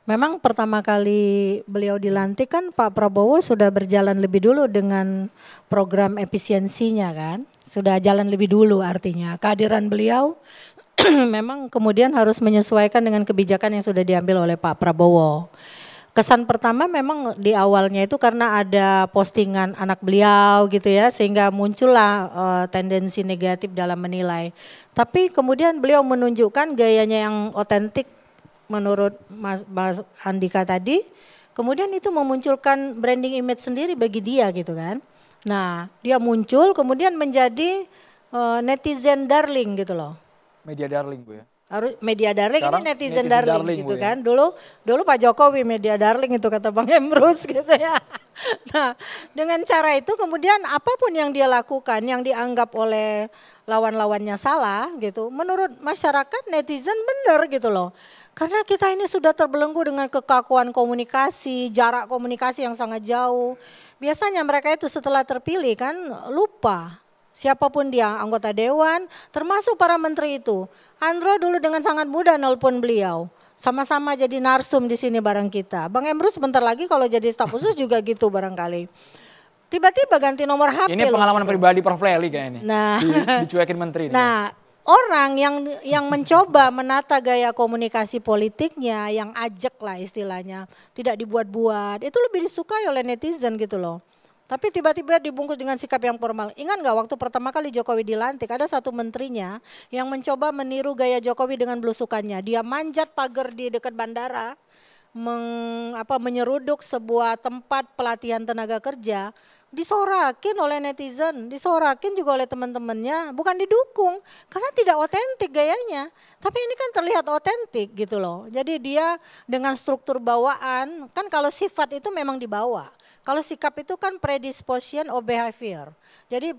[SPEAKER 8] Memang pertama kali beliau dilantik kan Pak Prabowo sudah berjalan lebih dulu dengan program efisiensinya kan. Sudah jalan lebih dulu artinya. Kehadiran beliau memang kemudian harus menyesuaikan dengan kebijakan yang sudah diambil oleh Pak Prabowo. Kesan pertama memang di awalnya itu karena ada postingan anak beliau gitu ya, sehingga muncullah tendensi negatif dalam menilai. Tapi kemudian beliau menunjukkan gayanya yang otentik menurut Mas Andika tadi, kemudian itu memunculkan branding image sendiri bagi dia gitu kan. Nah dia muncul kemudian menjadi netizen darling gitu loh.
[SPEAKER 2] Media darling Bu ya?
[SPEAKER 8] Harus media darling. Sekarang ini netizen darling gitu
[SPEAKER 2] ya?
[SPEAKER 8] kan. Dulu Pak Jokowi media darling itu kata Bang Emrus gitu ya. Nah dengan cara itu kemudian apapun yang dia lakukan yang dianggap oleh lawan-lawannya salah gitu, menurut masyarakat netizen benar gitu loh. Karena kita ini sudah terbelenggu dengan kekakuan komunikasi, jarak komunikasi yang sangat jauh. Biasanya mereka itu setelah terpilih kan lupa siapapun dia, anggota dewan, termasuk para menteri itu. Andro dulu dengan sangat mudah nelpon beliau. Sama-sama jadi narsum di sini bareng kita. Bang Emrus sebentar lagi kalau jadi staf khusus juga gitu barangkali. Tiba-tiba ganti nomor HP.
[SPEAKER 2] Ini pengalaman pribadi Prof. Lely kayaknya.
[SPEAKER 8] Nah,
[SPEAKER 2] dicuekin menteri.
[SPEAKER 8] Nah, orang yang mencoba menata gaya komunikasi politiknya, yang ajak lah istilahnya, tidak dibuat-buat, itu lebih disukai oleh netizen gitu loh. Tapi tiba-tiba dibungkus dengan sikap yang formal. Ingat nggak waktu pertama kali Jokowi dilantik, ada satu menterinya yang mencoba meniru gaya Jokowi dengan belusukannya. Dia manjat pagar di dekat bandara, menyeruduk sebuah tempat pelatihan tenaga kerja, disorakin oleh netizen, disorakin juga oleh teman-temannya, bukan didukung karena tidak otentik gayanya. Tapi ini kan terlihat otentik gitu loh. Jadi dia dengan struktur bawaan, kan kalau sifat itu memang dibawa. Kalau sikap itu kan predisposition of behavior. Jadi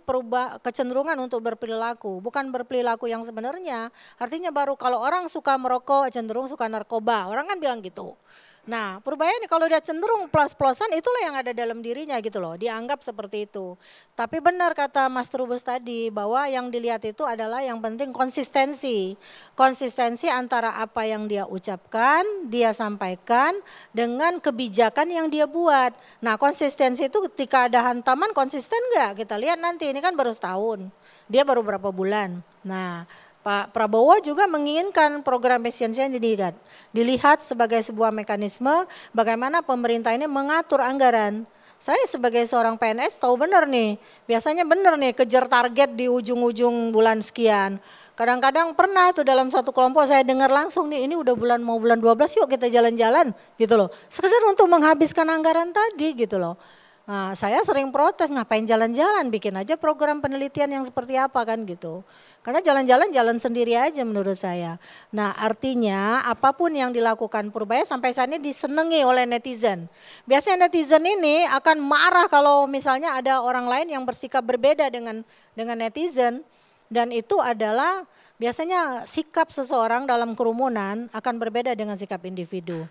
[SPEAKER 8] kecenderungan untuk berperilaku, bukan berperilaku yang sebenarnya. Artinya baru kalau orang suka merokok cenderung suka narkoba, orang kan bilang gitu. Nah, Purbaya ini kalau dia cenderung plus-plusan itulah yang ada dalam dirinya gitu loh, dianggap seperti itu. Tapi benar kata Mas Trubus tadi bahwa yang dilihat itu adalah yang penting konsistensi. Konsistensi antara apa yang dia ucapkan, dia sampaikan dengan kebijakan yang dia buat. Nah, konsistensi itu ketika ada hantaman konsisten enggak? Kita lihat nanti, ini kan baru setahun, dia baru berapa bulan. Nah, Pak Prabowo juga menginginkan program efisiensi yang dilihat sebagai sebuah mekanisme bagaimana pemerintah ini mengatur anggaran. Saya sebagai seorang PNS tahu benar nih, biasanya benar nih kejar target di ujung-ujung bulan sekian. Kadang-kadang pernah tuh dalam satu kelompok saya dengar langsung nih, ini udah mau bulan 12 yuk kita jalan-jalan gitu loh. Sekedar untuk menghabiskan anggaran tadi gitu loh. Nah, saya sering protes, ngapain jalan-jalan, bikin aja program penelitian yang seperti apa kan gitu. Karena jalan sendiri aja menurut saya. Nah, artinya apapun yang dilakukan Purbaya sampai saat ini disenangi oleh netizen. Biasanya netizen ini akan marah kalau misalnya ada orang lain yang bersikap berbeda dengan netizen. Dan itu adalah biasanya sikap seseorang dalam kerumunan akan berbeda dengan sikap individu.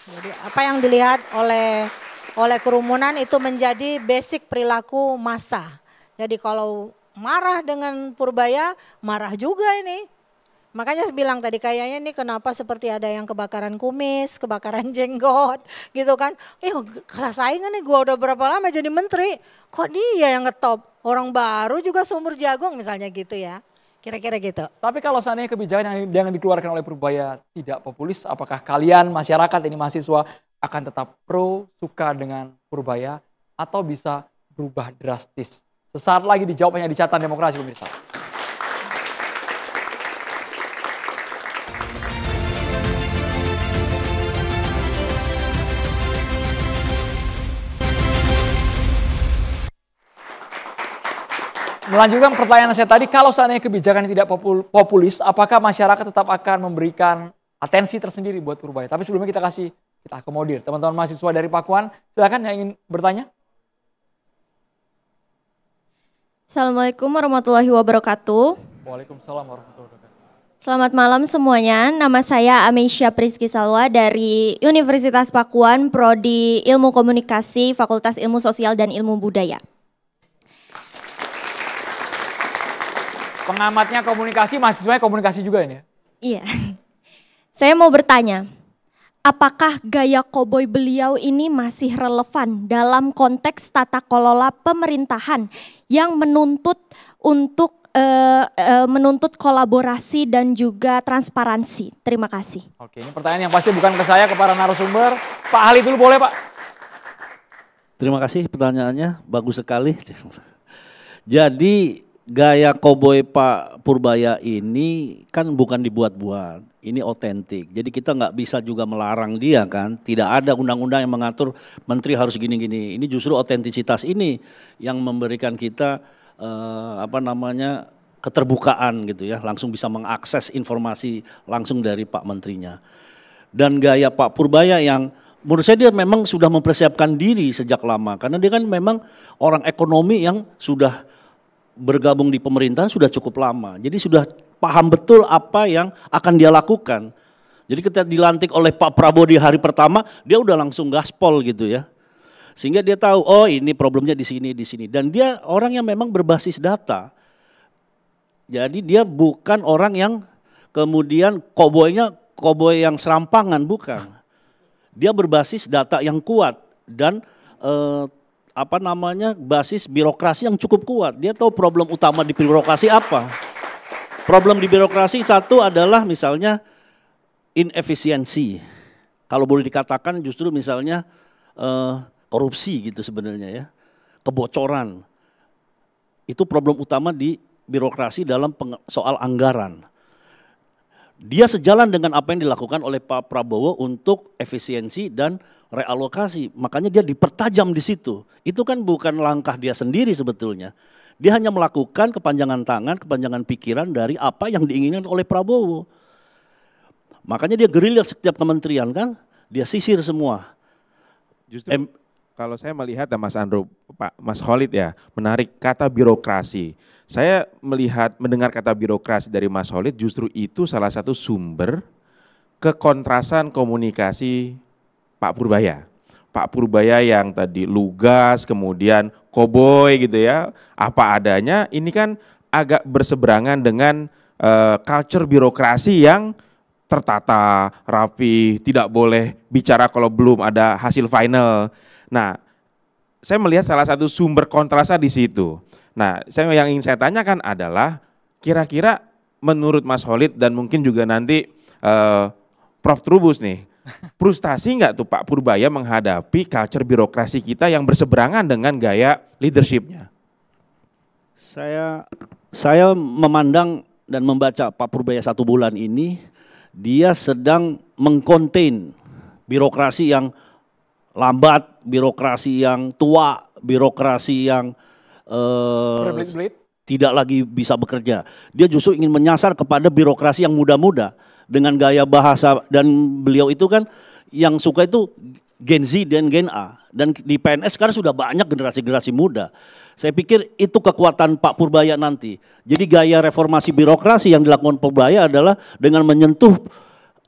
[SPEAKER 8] Jadi apa yang dilihat oleh kerumunan itu menjadi basic perilaku massa. Jadi kalau marah dengan Purbaya, marah juga ini. Makanya saya bilang tadi kayaknya ini kenapa seperti ada yang kebakaran kumis, kebakaran jenggot gitu kan. Kelas saingan nih, gue udah berapa lama jadi menteri, kok dia yang ngetop. Orang baru juga seumur jagung misalnya gitu ya. Kira-kira gitu.
[SPEAKER 2] Tapi kalau seandainya kebijakan yang dikeluarkan oleh Purbaya tidak populis, apakah kalian masyarakat ini mahasiswa akan tetap pro, suka dengan Purbaya atau bisa berubah drastis? Sesaat lagi dijawab hanya di Catatan Demokrasi pemirsa. Melanjutkan pertanyaan saya tadi, kalau seandainya kebijakan tidak populis, apakah masyarakat tetap akan memberikan atensi tersendiri buat Purbaya? Tapi sebelumnya kita akomodir teman-teman mahasiswa dari Pakuan, silakan yang ingin bertanya.
[SPEAKER 1] Assalamualaikum warahmatullahi wabarakatuh.
[SPEAKER 2] Waalaikumsalam warahmatullahi wabarakatuh.
[SPEAKER 1] Selamat malam semuanya, nama saya Amesya Priski Salwa dari Universitas Pakuan, Prodi Ilmu Komunikasi, Fakultas Ilmu Sosial dan Ilmu Budaya.
[SPEAKER 2] Pengamatnya komunikasi, mahasiswanya komunikasi juga ini ya?
[SPEAKER 1] Iya, saya mau bertanya, apakah gaya koboi beliau ini masih relevan dalam konteks tata kelola pemerintahan yang menuntut untuk menuntut kolaborasi dan juga transparansi? Terima kasih.
[SPEAKER 2] Oke, ini pertanyaan yang pasti bukan ke saya, ke para narasumber. Pak ahli dulu boleh Pak?
[SPEAKER 5] Terima kasih pertanyaannya, bagus sekali. Jadi gaya koboi Pak Purbaya ini kan bukan dibuat-buat, ini otentik. Jadi kita nggak bisa juga melarang dia kan, tidak ada undang-undang yang mengatur menteri harus gini-gini. Ini justru otentisitas ini yang memberikan kita keterbukaan gitu ya, langsung bisa mengakses informasi langsung dari Pak Menterinya. Dan gaya Pak Purbaya yang menurut saya dia memang sudah mempersiapkan diri sejak lama, karena dia kan memang orang ekonomi yang sudah bergabung di pemerintahan sudah cukup lama, jadi sudah paham betul apa yang akan dia lakukan. Jadi ketika dilantik oleh Pak Prabowo di hari pertama, dia udah langsung gaspol gitu ya. Sehingga dia tahu, oh ini problemnya di sini. Dan dia orang yang memang berbasis data. Jadi dia bukan orang yang kemudian koboi yang serampangan, bukan. Dia berbasis data yang kuat dan basis birokrasi yang cukup kuat. Dia tahu problem utama di birokrasi apa. Problem di birokrasi satu adalah misalnya inefisiensi. Kalau boleh dikatakan justru misalnya korupsi gitu sebenarnya ya. Kebocoran. Itu problem utama di birokrasi dalam soal anggaran. Dia sejalan dengan apa yang dilakukan oleh Pak Prabowo untuk efisiensi dan realokasi. Makanya dia dipertajam di situ. Itu kan bukan langkah dia sendiri sebetulnya. Dia hanya melakukan kepanjangan tangan, kepanjangan pikiran dari apa yang diinginkan oleh Prabowo. Makanya dia gerilya setiap kementerian kan, dia sisir semua.
[SPEAKER 3] Justru kalau saya melihat Mas Andro, Mas Khalid ya, menarik kata birokrasi. Saya mendengar kata birokrasi dari Mas Khalid, justru itu salah satu sumber kekontrasan komunikasi Pak Purbaya. Pak Purbaya yang tadi lugas, kemudian koboi gitu ya, apa adanya, ini kan agak berseberangan dengan culture birokrasi yang tertata, rapi, tidak boleh bicara kalau belum ada hasil final. Nah, saya melihat salah satu sumber kontrasnya di situ. Nah, yang ingin saya tanyakan adalah kira-kira menurut Mas Khalid dan mungkin juga nanti Prof. Trubus nih, frustasi nggak tuh Pak Purbaya menghadapi culture birokrasi kita yang berseberangan dengan gaya leadership-nya?
[SPEAKER 5] Saya memandang dan membaca Pak Purbaya 1 bulan ini, dia sedang mengkontain birokrasi yang lambat, birokrasi yang tua, birokrasi yang tidak lagi bisa bekerja. Dia justru ingin menyasar kepada birokrasi yang muda-muda dengan gaya bahasa, dan beliau itu kan yang suka itu Gen Z dan Gen A, dan di PNS sekarang sudah banyak generasi-generasi muda. Saya pikir itu kekuatan Pak Purbaya nanti. Jadi gaya reformasi birokrasi yang dilakukan Purbaya adalah dengan menyentuh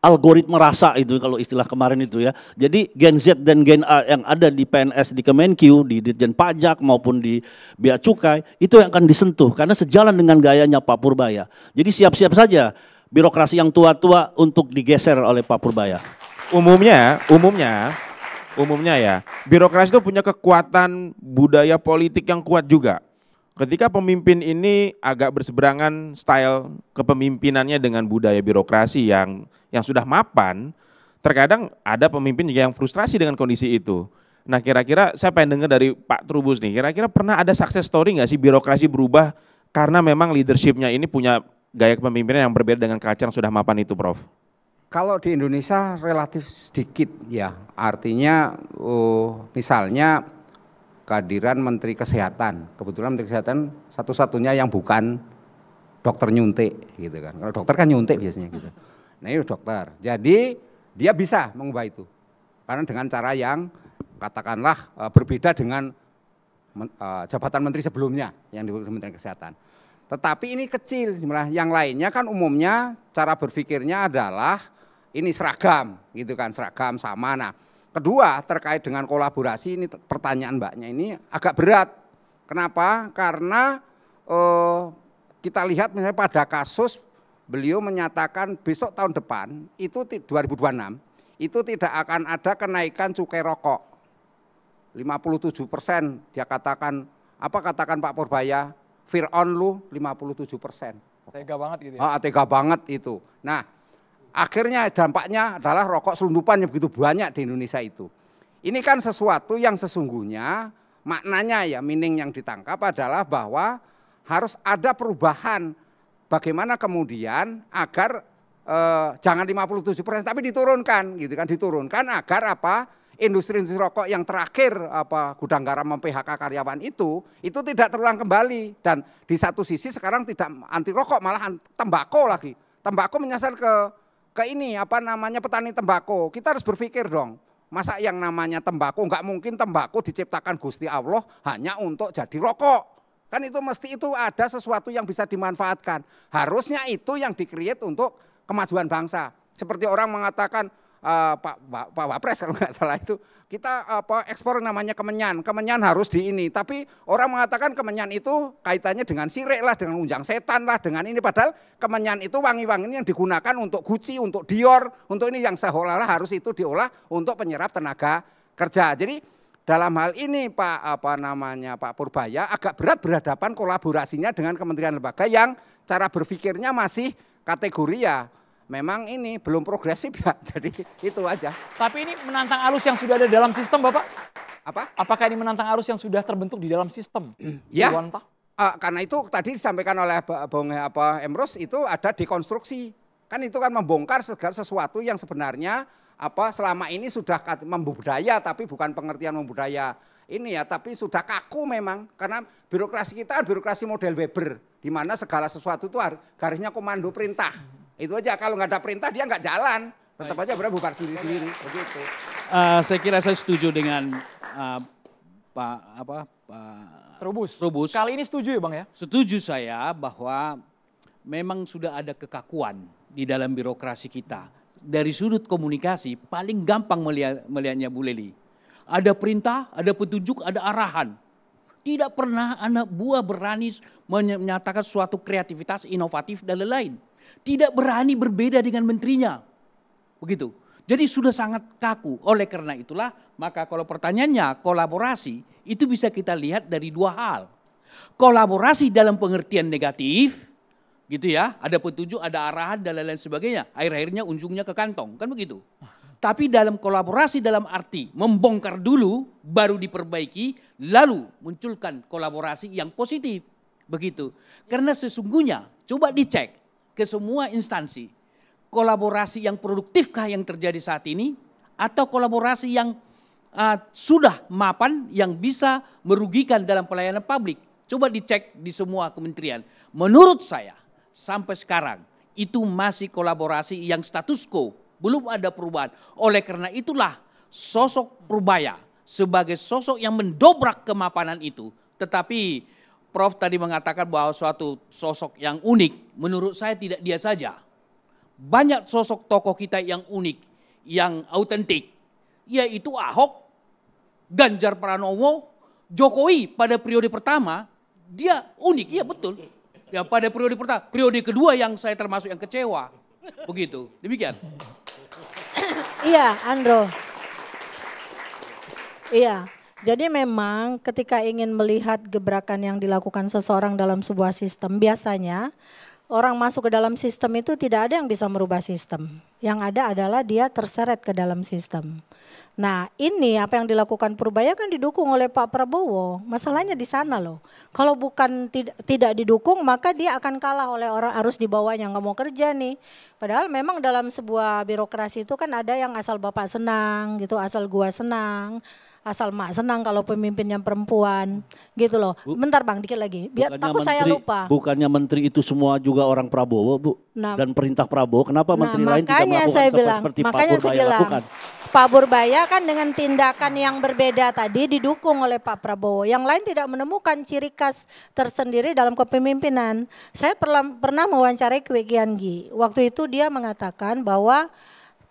[SPEAKER 5] algoritma rasa itu kalau istilah kemarin itu ya. Jadi Gen Z dan Gen A yang ada di PNS, di Kemenq, di Ditjen Pajak maupun di Bea Cukai itu yang akan disentuh karena sejalan dengan gayanya Pak Purbaya. Jadi siap-siap saja birokrasi yang tua-tua untuk digeser oleh Pak Purbaya.
[SPEAKER 3] Umumnya ya, birokrasi itu punya kekuatan budaya politik yang kuat juga. Ketika pemimpin ini agak berseberangan style kepemimpinannya dengan budaya birokrasi yang sudah mapan, terkadang ada pemimpin juga yang frustrasi dengan kondisi itu. Nah, kira-kira saya pengen dengar dari Pak Trubus nih, kira-kira pernah ada success story nggak sih birokrasi berubah karena memang leadership-nya ini punya gaya kepemimpinan yang berbeda dengan culture yang sudah mapan itu, Prof?
[SPEAKER 7] Kalau di Indonesia relatif sedikit ya, artinya misalnya kehadiran Menteri Kesehatan, kebetulan Menteri Kesehatan satu-satunya yang bukan dokter nyuntik gitu kan. Kalau dokter kan nyuntik biasanya gitu. Nah ini dokter, jadi dia bisa mengubah itu. Karena dengan cara yang katakanlah berbeda dengan jabatan menteri sebelumnya yang di Kementerian Kesehatan. Tetapi ini kecil, yang lainnya kan umumnya cara berpikirnya adalah ini seragam gitu kan, seragam sama. Nah, kedua terkait dengan kolaborasi, ini pertanyaan Mbaknya ini agak berat. Kenapa? Karena kita lihat misalnya pada kasus beliau menyatakan besok tahun depan itu 2026 itu tidak akan ada kenaikan cukai rokok 57%. Dia katakan apa, katakan Pak Purbaya, Fir'aun lu 57%.
[SPEAKER 2] Tega banget gitu ya.
[SPEAKER 7] Tega banget itu. Nah, akhirnya dampaknya adalah rokok selundupan yang begitu banyak di Indonesia itu. Ini kan sesuatu yang sesungguhnya maknanya ya, meaning yang ditangkap adalah bahwa harus ada perubahan. Bagaimana kemudian agar jangan 57% tapi diturunkan gitu kan, diturunkan agar apa? Industri-industri rokok yang terakhir gudang garam mem-PHK karyawan itu tidak terulang kembali. Dan di satu sisi sekarang tidak anti rokok, malah tembakau lagi. Tembakau menyasar ke ini petani tembakau. Kita harus berpikir dong, masa yang namanya tembakau, nggak mungkin tembakau diciptakan Gusti Allah hanya untuk jadi rokok. Kan itu mesti itu ada sesuatu yang bisa dimanfaatkan. Harusnya itu yang di-create untuk kemajuan bangsa. Seperti orang mengatakan Pak Wapres kalau nggak salah itu, kita ekspor namanya kemenyan harus di ini. Tapi orang mengatakan kemenyan itu kaitannya dengan sirek lah, dengan unjang setan lah, dengan ini. Padahal kemenyan itu wangi-wangi yang digunakan untuk Gucci, untuk Dior, untuk ini yang seolah-olah harus itu diolah untuk penyerap tenaga kerja. Jadi dalam hal ini Pak Purbaya agak berat berhadapan kolaborasinya dengan kementerian lembaga yang cara berpikirnya masih kategori ya memang ini belum progresif ya. Jadi itu aja.
[SPEAKER 2] Tapi ini menantang arus yang sudah ada dalam sistem, Bapak?
[SPEAKER 7] Apa?
[SPEAKER 2] Apakah ini menantang arus yang sudah terbentuk di dalam sistem?
[SPEAKER 7] Ya. Karena itu tadi disampaikan oleh Bung Emrus itu ada dekonstruksi. Kan itu kan membongkar segala sesuatu yang sebenarnya selama ini sudah membudaya tapi bukan pengertian membudaya ini ya, tapi sudah kaku memang karena birokrasi kita birokrasi model Weber di mana segala sesuatu itu garisnya komando perintah. Itu aja, kalau nggak ada perintah dia nggak jalan, tetap aja bubar sendiri-sendiri begitu.
[SPEAKER 4] Saya kira saya setuju dengan Pak
[SPEAKER 2] Trubus.
[SPEAKER 4] Kali
[SPEAKER 2] ini setuju ya Bang ya?
[SPEAKER 4] Setuju saya bahwa memang sudah ada kekakuan di dalam birokrasi kita. Dari sudut komunikasi paling gampang melihatnya Bu Leli. Ada perintah, ada petunjuk, ada arahan. Tidak pernah anak buah berani menyatakan suatu kreativitas inovatif dan lain-lain. Tidak berani berbeda dengan menterinya. Begitu. Jadi sudah sangat kaku. Oleh karena itulah maka kalau pertanyaannya kolaborasi itu bisa kita lihat dari dua hal. Kolaborasi dalam pengertian negatif, gitu ya, ada petunjuk, ada arahan dan lain-lain sebagainya. Akhir-akhirnya ujungnya ke kantong, kan begitu. Tapi dalam kolaborasi dalam arti membongkar dulu, baru diperbaiki, lalu munculkan kolaborasi yang positif. Begitu. Karena sesungguhnya, coba dicek ke semua instansi. Kolaborasi yang produktifkah yang terjadi saat ini? Atau kolaborasi yang sudah mapan, yang bisa merugikan dalam pelayanan publik? Coba dicek di semua kementerian. Menurut saya, sampai sekarang itu masih kolaborasi yang status quo, belum ada perubahan. Oleh karena itulah sosok Purbaya sebagai sosok yang mendobrak kemapanan itu. Tetapi Prof tadi mengatakan bahwa suatu sosok yang unik, menurut saya tidak dia saja. Banyak sosok tokoh kita yang unik, yang autentik, yaitu Ahok, Ganjar Pranowo, Jokowi pada periode pertama, dia unik, iya betul. Ya pada periode pertama, periode kedua yang saya termasuk yang kecewa. Begitu, demikian.
[SPEAKER 8] Iya, Andro. Iya, jadi memang ketika ingin melihat gebrakan yang dilakukan seseorang dalam sebuah sistem, biasanya orang masuk ke dalam sistem itu tidak ada yang bisa merubah sistem. Yang ada adalah dia terseret ke dalam sistem. Nah ini apa yang dilakukan Purbaya kan didukung oleh Pak Prabowo. Masalahnya di sana loh. Kalau bukan tidak didukung maka dia akan kalah oleh orang harus di bawahnya nggak mau kerja nih. Padahal memang dalam sebuah birokrasi itu kan ada yang asal bapak senang gitu, asal gua senang. Asal mak senang kalau pemimpinnya perempuan gitu loh. Bentar Bang, dikit lagi. Biar takut saya lupa.
[SPEAKER 5] Bukannya menteri itu semua juga orang Prabowo, Bu?
[SPEAKER 8] Nah,
[SPEAKER 5] dan perintah Prabowo, kenapa menteri lain tidak melakukan seperti Pak Purbaya lakukan?
[SPEAKER 8] Pak Purbaya kan dengan tindakan yang berbeda tadi didukung oleh Pak Prabowo. Yang lain tidak menemukan ciri khas tersendiri dalam kepemimpinan. Saya pernah mewawancarai Kwi Kian-gi. Waktu itu dia mengatakan bahwa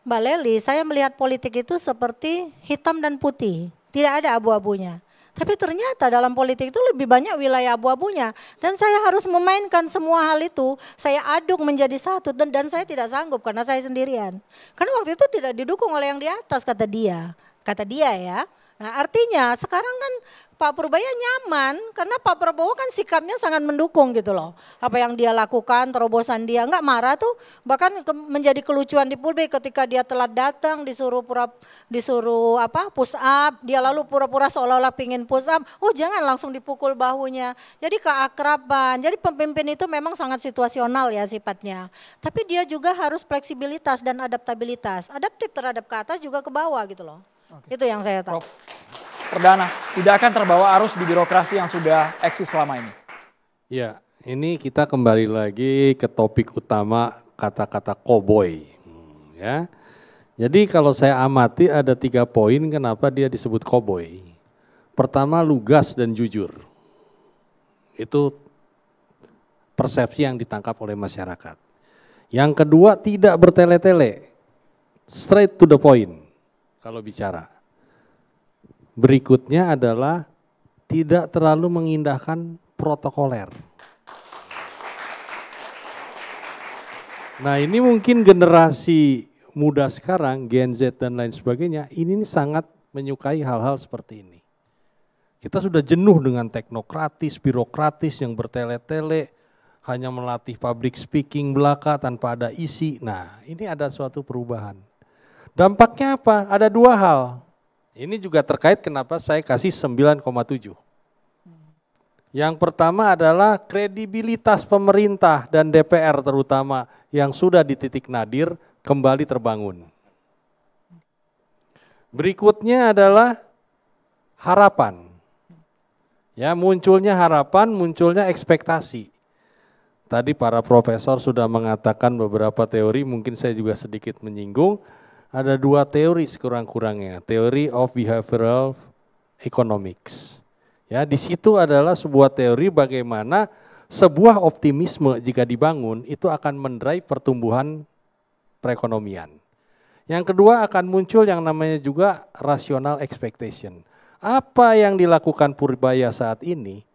[SPEAKER 8] Mbak Leli, saya melihat politik itu seperti hitam dan putih. Tidak ada abu-abunya. Tapi ternyata dalam politik itu lebih banyak wilayah abu-abunya. Dan saya harus memainkan semua hal itu. Saya aduk menjadi satu dan saya tidak sanggup karena saya sendirian. Karena waktu itu tidak didukung oleh yang di atas kata dia. Kata dia ya. Nah artinya sekarang kan Pak Purbaya nyaman karena Pak Prabowo kan sikapnya sangat mendukung gitu loh. Apa yang dia lakukan, terobosan dia nggak marah tuh, bahkan menjadi kelucuan di publik ketika dia telat datang disuruh push up, dia lalu pura-pura seolah-olah pingin push up, oh jangan langsung dipukul bahunya. Jadi keakraban, jadi pemimpin itu memang sangat situasional ya sifatnya. Tapi dia juga harus fleksibilitas dan adaptabilitas, adaptif terhadap ke atas juga ke bawah gitu loh. Oke. Itu yang saya tahu.
[SPEAKER 2] Perdana, tidak akan terbawa arus di birokrasi yang sudah eksis selama ini.
[SPEAKER 6] Ya, ini kita kembali lagi ke topik utama kata-kata koboi. Ya, jadi kalau saya amati ada 3 poin kenapa dia disebut koboi. Pertama, lugas dan jujur. Itu persepsi yang ditangkap oleh masyarakat. Yang kedua, tidak bertele-tele, straight to the point kalau bicara. Berikutnya adalah tidak terlalu mengindahkan protokoler. Nah ini mungkin generasi muda sekarang, Gen Z dan lain sebagainya, ini sangat menyukai hal-hal seperti ini. Kita sudah jenuh dengan teknokratis, birokratis yang bertele-tele, hanya melatih public speaking belaka tanpa ada isi. Nah, ini ada suatu perubahan. Dampaknya apa? Ada dua hal. Ini juga terkait kenapa saya kasih 9,7. Yang pertama adalah kredibilitas pemerintah dan DPR terutama yang sudah di titik nadir kembali terbangun. Berikutnya adalah harapan. Ya, munculnya harapan, munculnya ekspektasi. Tadi para profesor sudah mengatakan beberapa teori, mungkin saya juga sedikit menyinggung. Ada dua teori sekurang-kurangnya, teori of behavioral economics. Ya, di situ adalah sebuah teori bagaimana sebuah optimisme jika dibangun itu akan mendrive pertumbuhan perekonomian. Yang kedua akan muncul yang namanya juga rational expectation. Apa yang dilakukan Purbaya saat ini,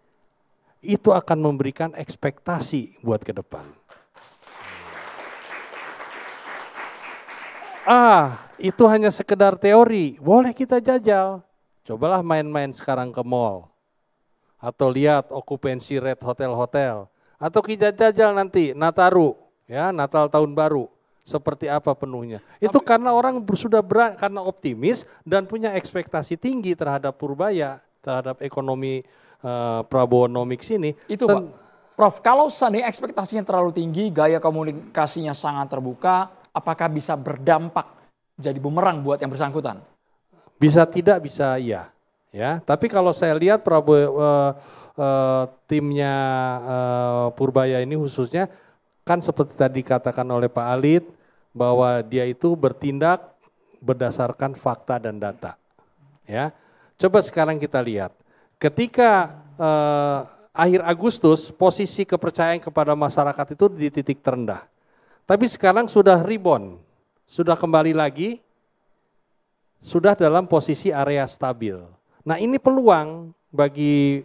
[SPEAKER 6] itu akan memberikan ekspektasi buat ke depan. Itu hanya sekedar teori, boleh kita jajal. Cobalah main-main sekarang ke mall. Atau lihat okupansi rate hotel-hotel. Atau kita jajal nanti Nataru, ya, Natal Tahun Baru. Seperti apa penuhnya. Itu karena orang sudah karena optimis dan punya ekspektasi tinggi terhadap Purbaya, terhadap ekonomi Prabowonomics ini.
[SPEAKER 2] Itu Pak, Prof, kalau seandainya ekspektasinya terlalu tinggi, gaya komunikasinya sangat terbuka, apakah bisa berdampak jadi bumerang buat yang bersangkutan?
[SPEAKER 6] Bisa tidak, bisa iya. Ya, tapi kalau saya lihat timnya Purbaya ini khususnya, kan seperti tadi dikatakan oleh Pak Alit, bahwa dia itu bertindak berdasarkan fakta dan data. Ya, coba sekarang kita lihat, ketika akhir Agustus posisi kepercayaan kepada masyarakat itu di titik terendah. Tapi sekarang sudah rebound, sudah kembali lagi, sudah dalam posisi area stabil. Nah, ini peluang bagi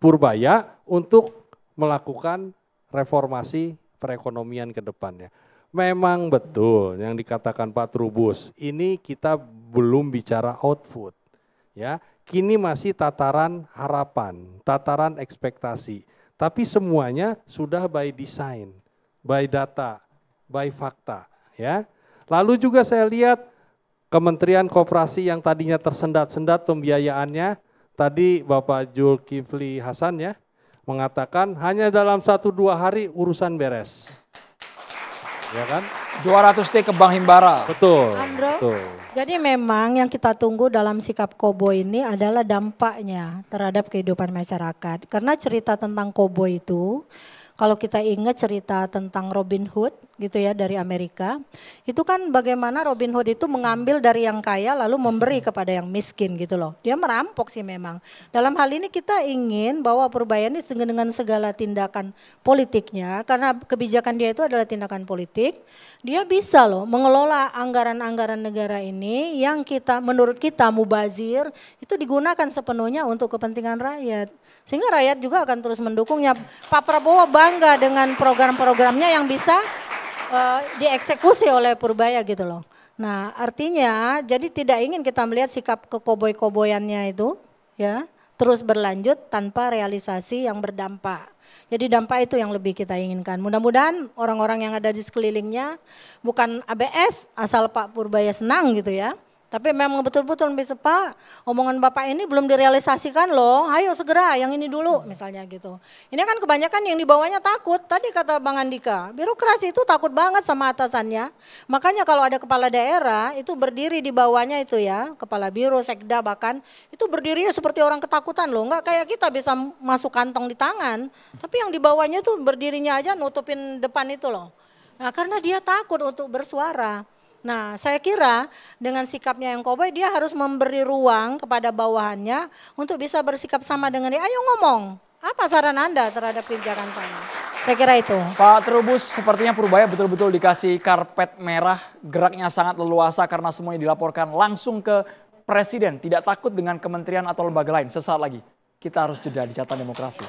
[SPEAKER 6] Purbaya untuk melakukan reformasi perekonomian ke depannya. Memang betul yang dikatakan Pak Trubus, ini kita belum bicara output. Ya, kini masih tataran harapan, tataran ekspektasi. Tapi semuanya sudah by design, by data, by fakta, ya. Lalu juga saya lihat Kementerian Koperasi yang tadinya tersendat-sendat pembiayaannya, tadi Bapak Zulkifli Hasan ya mengatakan hanya dalam 1-2 hari urusan beres. Ya kan?
[SPEAKER 2] 200T ke Bank Himbara.
[SPEAKER 6] Betul.
[SPEAKER 8] Andro,
[SPEAKER 6] betul.
[SPEAKER 8] jadi memang yang kita tunggu dalam sikap Koboi ini adalah dampaknya terhadap kehidupan masyarakat. Karena cerita tentang Koboi itu, kalau kita ingat cerita tentang Robin Hood gitu ya dari Amerika, itu kan bagaimana Robin Hood itu mengambil dari yang kaya lalu memberi kepada yang miskin gitu loh. Dia merampok sih memang. Dalam hal ini kita ingin bahwa Purbaya ini dengan segala tindakan politiknya, karena kebijakan dia itu adalah tindakan politik, dia bisa loh mengelola anggaran-anggaran negara ini yang menurut kita mubazir, itu digunakan sepenuhnya untuk kepentingan rakyat. Sehingga rakyat juga akan terus mendukungnya. Pak Prabowo bangga dengan program-programnya yang bisa dieksekusi oleh Purbaya gitu loh. Nah, artinya jadi tidak ingin kita melihat sikap kekoboi-koboyannya itu ya terus berlanjut tanpa realisasi yang berdampak. Jadi dampak itu yang lebih kita inginkan. Mudah-mudahan orang-orang yang ada di sekelilingnya bukan ABS asal Pak Purbaya senang gitu ya. Tapi memang betul-betul bisa, Pak, omongan Bapak ini belum direalisasikan loh, ayo segera yang ini dulu misalnya gitu. Ini kan kebanyakan yang dibawanya takut, tadi kata Bang Andika, birokrasi itu takut banget sama atasannya. Makanya kalau ada kepala daerah itu berdiri di bawahnya itu ya, kepala biro, sekda bahkan, itu berdirinya seperti orang ketakutan loh, enggak kayak kita bisa masuk kantong di tangan. Tapi yang di bawahnya tuh berdirinya aja nutupin depan itu loh. Nah karena dia takut untuk bersuara. Nah saya kira dengan sikapnya yang koboi dia harus memberi ruang kepada bawahannya untuk bisa bersikap sama dengan dia. Ayo ngomong, apa saran Anda terhadap kebijakan saya? Saya kira itu.
[SPEAKER 2] Pak Trubus, sepertinya Purbaya betul-betul dikasih karpet merah, geraknya sangat leluasa karena semuanya dilaporkan langsung ke Presiden. Tidak takut dengan kementerian atau lembaga lain. Sesaat lagi kita harus jeda di Catatan Demokrasi.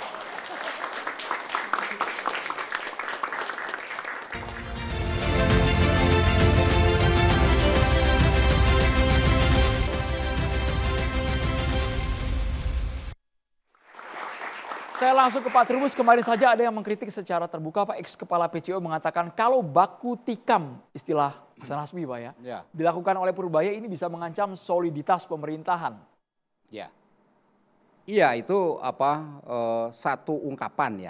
[SPEAKER 2] Saya langsung ke Pak Trubus. Kemarin saja ada yang mengkritik secara terbuka, Pak ex-kepala PCO mengatakan kalau baku tikam, istilah Hasan Hasbi Pak ya, dilakukan oleh Purbaya ini bisa mengancam soliditas pemerintahan.
[SPEAKER 7] Ya, iya itu satu ungkapan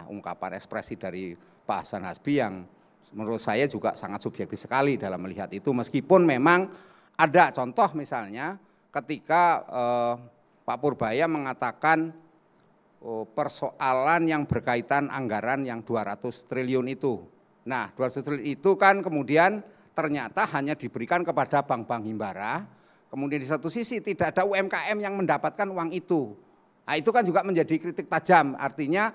[SPEAKER 7] ekspresi dari Pak Hasan Hasbi yang menurut saya juga sangat subjektif sekali dalam melihat itu. Meskipun memang ada contoh misalnya ketika Pak Purbaya mengatakan persoalan yang berkaitan anggaran yang 200 triliun itu. Nah 200 triliun itu kan kemudian ternyata hanya diberikan kepada bank-bank himbara, kemudian di satu sisi tidak ada UMKM yang mendapatkan uang itu. Nah itu kan juga menjadi kritik tajam, artinya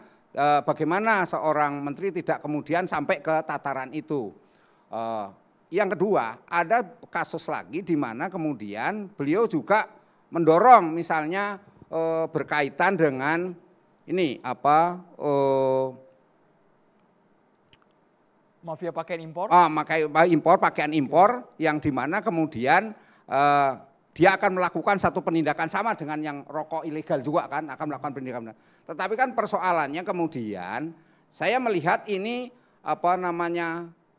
[SPEAKER 7] bagaimana seorang menteri tidak kemudian sampai ke tataran itu. Yang kedua, ada kasus lagi di mana kemudian beliau juga mendorong misalnya berkaitan dengan ini
[SPEAKER 2] mafia pakaian impor?
[SPEAKER 7] Pakaian impor yang dimana kemudian dia akan melakukan satu penindakan sama dengan yang rokok ilegal juga kan, akan melakukan penindakan. Tetapi kan persoalannya kemudian saya melihat ini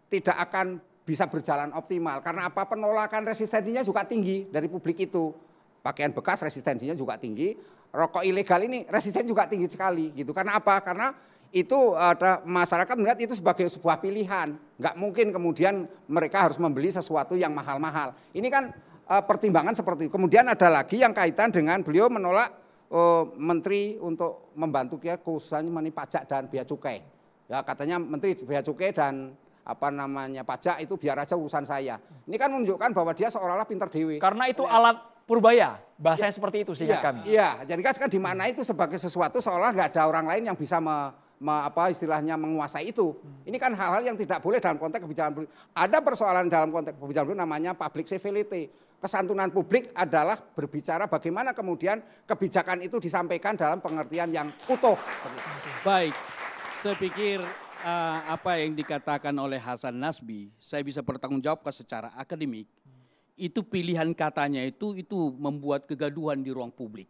[SPEAKER 7] tidak akan bisa berjalan optimal karena penolakan resistensinya juga tinggi dari publik itu. Pakaian bekas resistensinya juga tinggi, rokok ilegal ini resistensi juga tinggi sekali gitu. Karena apa? Karena itu ada masyarakat melihat itu sebagai sebuah pilihan. Nggak mungkin kemudian mereka harus membeli sesuatu yang mahal-mahal. Ini kan pertimbangan seperti itu. Kemudian ada lagi yang kaitan dengan beliau menolak menteri untuk membantu khususnya mengenai pajak dan bea cukai. Ya katanya menteri bea cukai dan pajak itu biar aja urusan saya. Ini kan menunjukkan bahwa dia seolah-olah pinter dewe.
[SPEAKER 2] Karena itu alat Purbaya, bahasanya seperti itu seingat kami.
[SPEAKER 7] Iya, jadi kan dimana itu sebagai sesuatu seolah nggak ada orang lain yang bisa istilahnya menguasai itu. Ini kan hal-hal yang tidak boleh dalam konteks kebijakan publik. Ada persoalan dalam konteks kebijakan publik namanya public civility. Kesantunan publik adalah berbicara bagaimana kemudian kebijakan itu disampaikan dalam pengertian yang utuh.
[SPEAKER 4] Baik, saya pikir apa yang dikatakan oleh Hasan Nasbi, saya bisa bertanggungjawabkan secara akademik. Itu pilihan katanya itu membuat kegaduhan di ruang publik.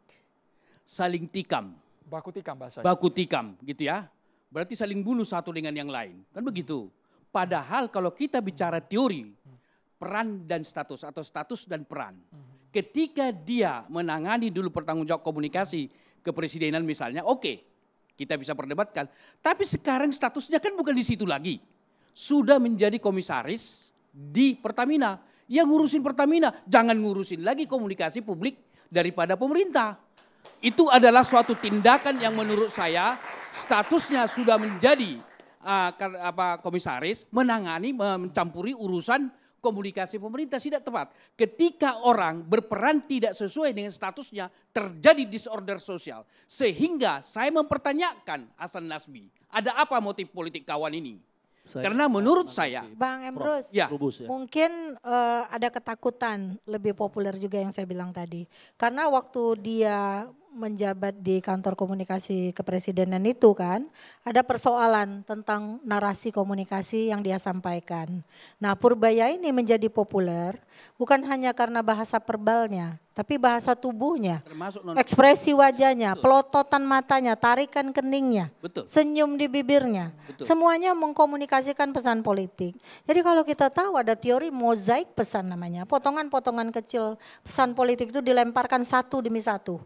[SPEAKER 4] Saling tikam.
[SPEAKER 2] Baku tikam bahasanya.
[SPEAKER 4] Baku tikam gitu ya. Berarti saling bunuh satu dengan yang lain. Kan begitu. Padahal kalau kita bicara teori, peran dan status atau status dan peran. Ketika dia menangani dulu pertanggungjawab komunikasi kepresidenan misalnya, oke, kita bisa perdebatkan. Tapi sekarang statusnya kan bukan di situ lagi. Sudah menjadi komisaris di Pertamina. Yang ngurusin Pertamina, jangan ngurusin lagi komunikasi publik daripada pemerintah. Itu adalah suatu tindakan yang menurut saya statusnya sudah menjadi komisaris, mencampuri urusan komunikasi pemerintah, tidak tepat. Ketika orang berperan tidak sesuai dengan statusnya, terjadi disorder sosial. Sehingga saya mempertanyakan Hasan Nasbi, ada apa motif politik kawan ini? Karena menurut saya,
[SPEAKER 8] Bang Emrus, mungkin ada ketakutan lebih populer juga yang saya bilang tadi. Karena waktu dia menjabat di kantor komunikasi kepresidenan itu kan, ada persoalan tentang narasi komunikasi yang dia sampaikan. Nah Purbaya ini menjadi populer bukan hanya karena bahasa verbalnya, tapi bahasa tubuhnya, ekspresi wajahnya, pelototan matanya, tarikan keningnya, senyum di bibirnya. Semuanya mengkomunikasikan pesan politik. Jadi kalau kita tahu ada teori mozaik pesan namanya, potongan-potongan kecil pesan politik itu dilemparkan satu demi satu.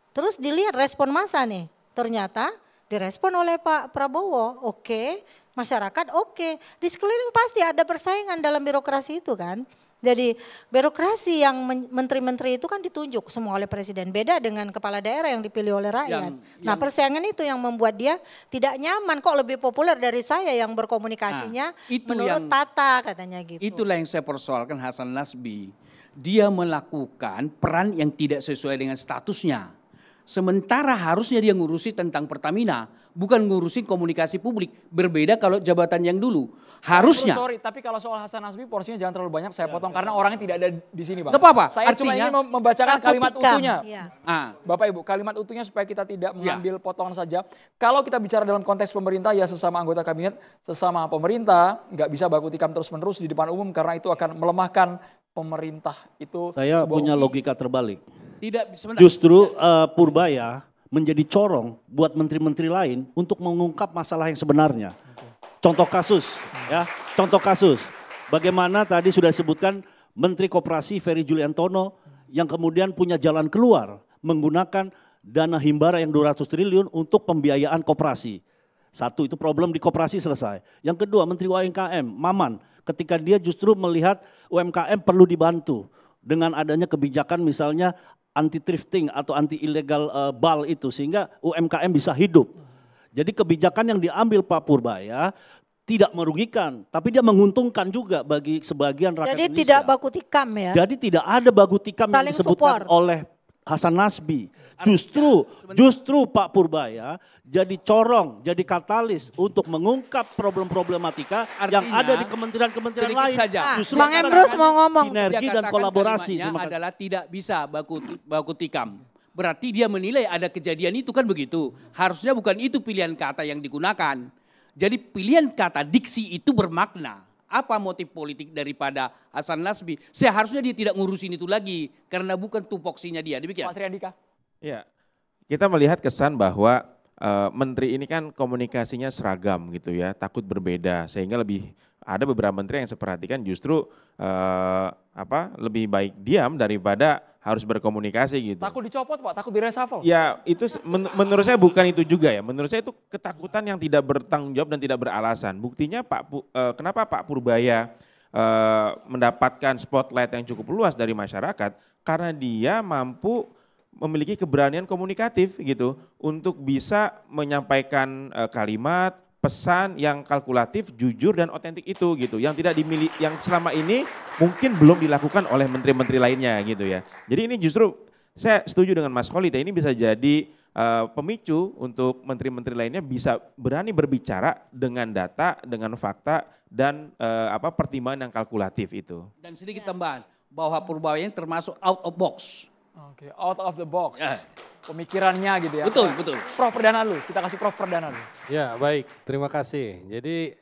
[SPEAKER 8] Terus dilihat respon massa nih, ternyata direspon oleh Pak Prabowo, oke, masyarakat oke. Di sekeliling pasti ada persaingan dalam birokrasi itu kan. Jadi birokrasi yang menteri-menteri itu kan ditunjuk semua oleh presiden. Beda dengan kepala daerah yang dipilih oleh rakyat. Nah persaingan itu yang membuat dia tidak nyaman, kok lebih populer dari saya yang berkomunikasinya menurut tata katanya gitu.
[SPEAKER 4] Itulah yang saya persoalkan Hasan Nasbi. Dia melakukan peran yang tidak sesuai dengan statusnya. Sementara harusnya dia ngurusi tentang Pertamina, bukan ngurusin komunikasi publik. Berbeda kalau jabatan yang dulu. Harusnya.
[SPEAKER 2] Sorry, tapi kalau soal Hasan Nasbi porsinya jangan terlalu banyak, saya potong karena orangnya tidak ada di sini Bang.
[SPEAKER 4] Gak apa-apa.
[SPEAKER 2] Saya cuma ingin membacakan kalimat utuhnya. Bapak Ibu, kalimat utuhnya supaya kita tidak mengambil potongan saja. Kalau kita bicara dalam konteks pemerintah, ya sesama anggota kabinet, sesama pemerintah, nggak bisa baku tikam terus-menerus di depan umum karena itu akan melemahkan pemerintah. Itu
[SPEAKER 5] saya punya logika terbalik.
[SPEAKER 4] Tidak,
[SPEAKER 5] justru Purbaya menjadi corong buat menteri-menteri lain untuk mengungkap masalah yang sebenarnya. Contoh kasus, ya, contoh kasus. Bagaimana tadi sudah disebutkan Menteri Koperasi Ferry Juliantono yang kemudian punya jalan keluar menggunakan dana himbara yang 200 triliun untuk pembiayaan koperasi. Satu, itu problem di koperasi selesai. Yang kedua, Menteri UMKM, Maman, ketika dia justru melihat UMKM perlu dibantu dengan adanya kebijakan misalnya anti thrifting atau anti illegal bal itu, sehingga UMKM bisa hidup. Jadi kebijakan yang diambil Pak Purbaya tidak merugikan, tapi dia menguntungkan juga bagi sebagian rakyat Indonesia.
[SPEAKER 8] Jadi tidak baku tikam ya?
[SPEAKER 5] Jadi tidak ada baku tikam yang disebutkan oleh Hasan Nasbi. Justru Pak Purbaya jadi corong, jadi katalis untuk mengungkap problem-problematika yang ada di kementerian-kementerian lain.
[SPEAKER 8] Justru Bang Emrus mau ngomong.
[SPEAKER 5] Sinergi dan kolaborasi.
[SPEAKER 4] Adalah tidak bisa baku tikam. Berarti dia menilai ada kejadian itu kan begitu. Harusnya bukan itu pilihan kata yang digunakan. Jadi pilihan kata diksi itu bermakna. Apa motif politik daripada Hasan Nasbi? Seharusnya dia tidak ngurusin itu lagi karena bukan tupoksinya dia. Demikian.
[SPEAKER 2] Pak Triandika.
[SPEAKER 3] Ya, kita melihat kesan bahwa menteri ini kan komunikasinya seragam gitu ya, takut berbeda sehingga ada beberapa menteri yang saya perhatikan justru lebih baik diam daripada harus berkomunikasi gitu.
[SPEAKER 2] Takut dicopot Pak, takut direshuffle.
[SPEAKER 3] Ya itu menurut saya bukan itu juga ya, menurut saya itu ketakutan yang tidak bertanggung jawab dan tidak beralasan. Buktinya kenapa Pak Purbaya mendapatkan spotlight yang cukup luas dari masyarakat, karena dia mampu memiliki keberanian komunikatif gitu untuk bisa menyampaikan kalimat, pesan yang kalkulatif, jujur dan otentik itu gitu, yang tidak dimiliki, yang selama ini mungkin belum dilakukan oleh menteri-menteri lainnya gitu ya. Jadi ini justru saya setuju dengan Mas Khalid, ini bisa jadi pemicu untuk menteri-menteri lainnya bisa berani berbicara dengan data, dengan fakta dan pertimbangan yang kalkulatif itu.
[SPEAKER 4] Dan sedikit tambahan bahwa Purbaya ini termasuk out of box.
[SPEAKER 2] Oke, out of the box. Pemikirannya gitu ya.
[SPEAKER 4] Betul, betul.
[SPEAKER 2] Prof Perdana dulu, kita kasih Prof Perdana dulu.
[SPEAKER 6] Ya baik, terima kasih. Jadi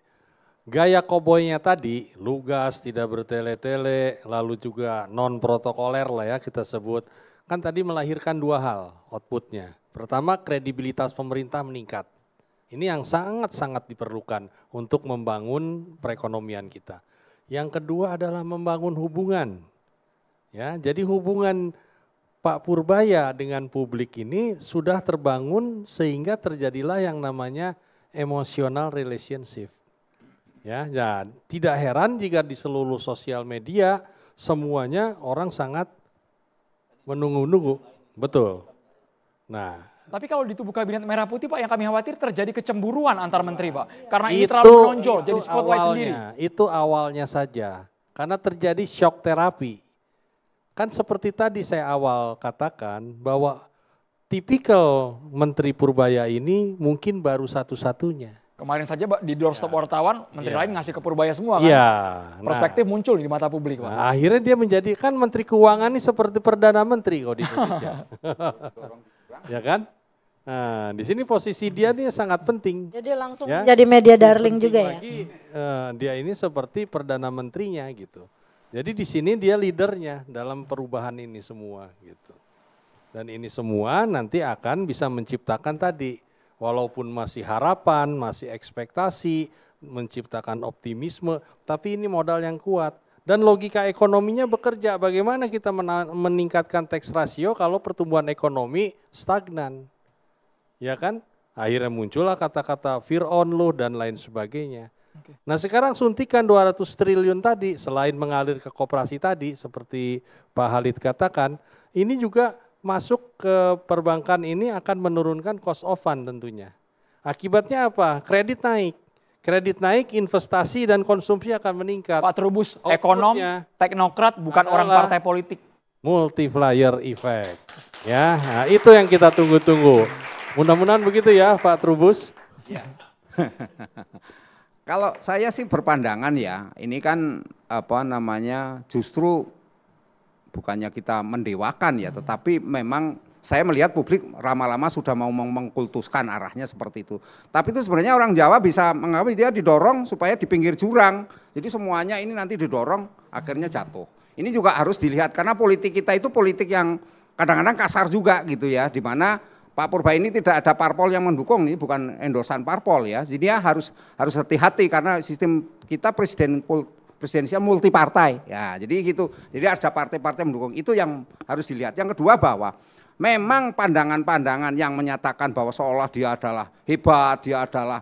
[SPEAKER 6] gaya koboynya tadi, lugas, tidak bertele-tele, lalu juga non protokoler lah ya kita sebut. Kan tadi melahirkan dua hal outputnya. Pertama, kredibilitas pemerintah meningkat. Ini yang sangat-sangat diperlukan untuk membangun perekonomian kita. Yang kedua adalah membangun hubungan. Ya, jadi hubungan Pak Purbaya dengan publik ini sudah terbangun sehingga terjadilah yang namanya emotional relationship. Ya, tidak heran jika di seluruh sosial media semuanya orang sangat menunggu-nunggu. Betul. Nah,
[SPEAKER 2] tapi kalau di tubuh kabinet merah putih Pak, yang kami khawatir terjadi kecemburuan antar menteri Pak. Karena ini terlalu menonjol, jadi spotlight sendiri.
[SPEAKER 6] Itu awalnya saja, karena terjadi shock terapi. Kan seperti tadi saya awal katakan bahwa tipikal Menteri Purbaya ini mungkin baru satu-satunya.
[SPEAKER 2] Kemarin saja di doorstop wartawan, menteri lain ngasih ke Purbaya semua kan.
[SPEAKER 6] Iya.
[SPEAKER 2] Perspektif muncul di mata publik Pak.
[SPEAKER 6] Nah, akhirnya dia menjadikan Menteri Keuangan ini seperti Perdana Menteri kalau di Indonesia. Ya kan? Nah, di sini posisi dia nih sangat penting.
[SPEAKER 8] Jadi langsung menjadi media darling juga ya.
[SPEAKER 6] Dia ini seperti Perdana Menterinya gitu. Jadi di sini dia leadernya dalam perubahan ini semua gitu. Dan ini semua nanti akan bisa menciptakan tadi, walaupun masih harapan, masih ekspektasi, menciptakan optimisme, tapi ini modal yang kuat. Dan logika ekonominya bekerja, bagaimana kita meningkatkan tax ratio kalau pertumbuhan ekonomi stagnan. Ya kan? Akhirnya muncullah kata-kata Fir'aun loh dan lain sebagainya. Nah sekarang suntikan 200 triliun tadi, selain mengalir ke koperasi tadi, seperti Pak Khalid katakan, ini juga masuk ke perbankan ini akan menurunkan cost of fund tentunya. Akibatnya apa? Kredit naik. Kredit naik, investasi dan konsumsi akan meningkat.
[SPEAKER 2] Pak Trubus, ekonom, teknokrat, bukan orang partai politik.
[SPEAKER 6] Multiplier effect. Ya, nah itu yang kita tunggu-tunggu. Mudah-mudahan begitu ya Pak Trubus.
[SPEAKER 7] Ya. Kalau saya sih berpandangan ya, ini kan justru bukannya kita mendewakan ya, tetapi memang saya melihat publik lama-lama sudah mau mengkultuskan arahnya seperti itu. Tapi itu sebenarnya orang Jawa bisa menganggap dia didorong supaya di pinggir jurang. Jadi semuanya ini nanti didorong akhirnya jatuh. Ini juga harus dilihat karena politik kita itu politik yang kadang-kadang kasar juga gitu ya, di mana Pak Purba ini tidak ada parpol yang mendukung, ini bukan endorsan parpol ya. Jadi dia harus hati-hati karena sistem kita presidensial multi partai. Ya, jadi gitu. Jadi ada partai-partai mendukung. Itu yang harus dilihat. Yang kedua bahwa memang pandangan-pandangan yang menyatakan bahwa seolah dia adalah hebat, dia adalah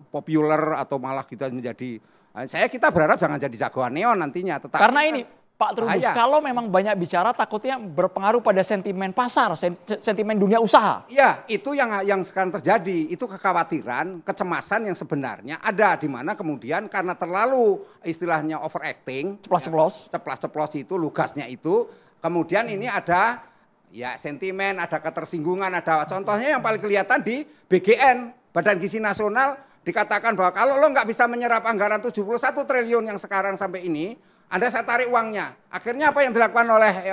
[SPEAKER 7] populer atau malah kita menjadi kita berharap jangan jadi jagoan neon nantinya. Tetapi
[SPEAKER 2] karena ini Pak Trubus, kalau memang banyak bicara takutnya berpengaruh pada sentimen pasar, sentimen dunia usaha.
[SPEAKER 7] Iya, itu yang sekarang terjadi. Itu kekhawatiran, kecemasan yang sebenarnya ada di mana kemudian karena terlalu istilahnya overacting, ceplas-ceplos itu, lugasnya itu, kemudian ini ada ya sentimen, ada ketersinggungan, ada contohnya yang paling kelihatan di BGN, Badan Gizi Nasional, dikatakan bahwa kalau lo nggak bisa menyerap anggaran 71 triliun yang sekarang sampai ini, Anda saya tarik uangnya. Akhirnya apa yang dilakukan oleh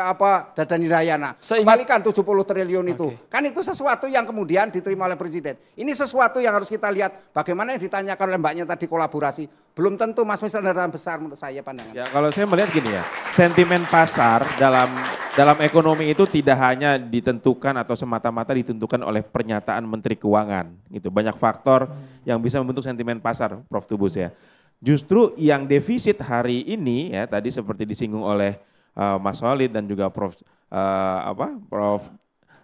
[SPEAKER 7] Dadan Hirayana? Kembalikan 70 triliun itu. Kan itu sesuatu yang kemudian diterima oleh Presiden. Ini sesuatu yang harus kita lihat. Bagaimana yang ditanyakan oleh mbaknya tadi kolaborasi. Belum tentu Mas Mister dalam besar menurut saya pandangan.
[SPEAKER 3] Ya, kalau saya melihat gini ya, sentimen pasar dalam ekonomi itu tidak hanya ditentukan atau semata-mata ditentukan oleh pernyataan Menteri Keuangan. Gitu. Banyak faktor yang bisa membentuk sentimen pasar, Prof. Trubus ya. Justru yang defisit hari ini ya tadi seperti disinggung oleh Mas Walid dan juga Prof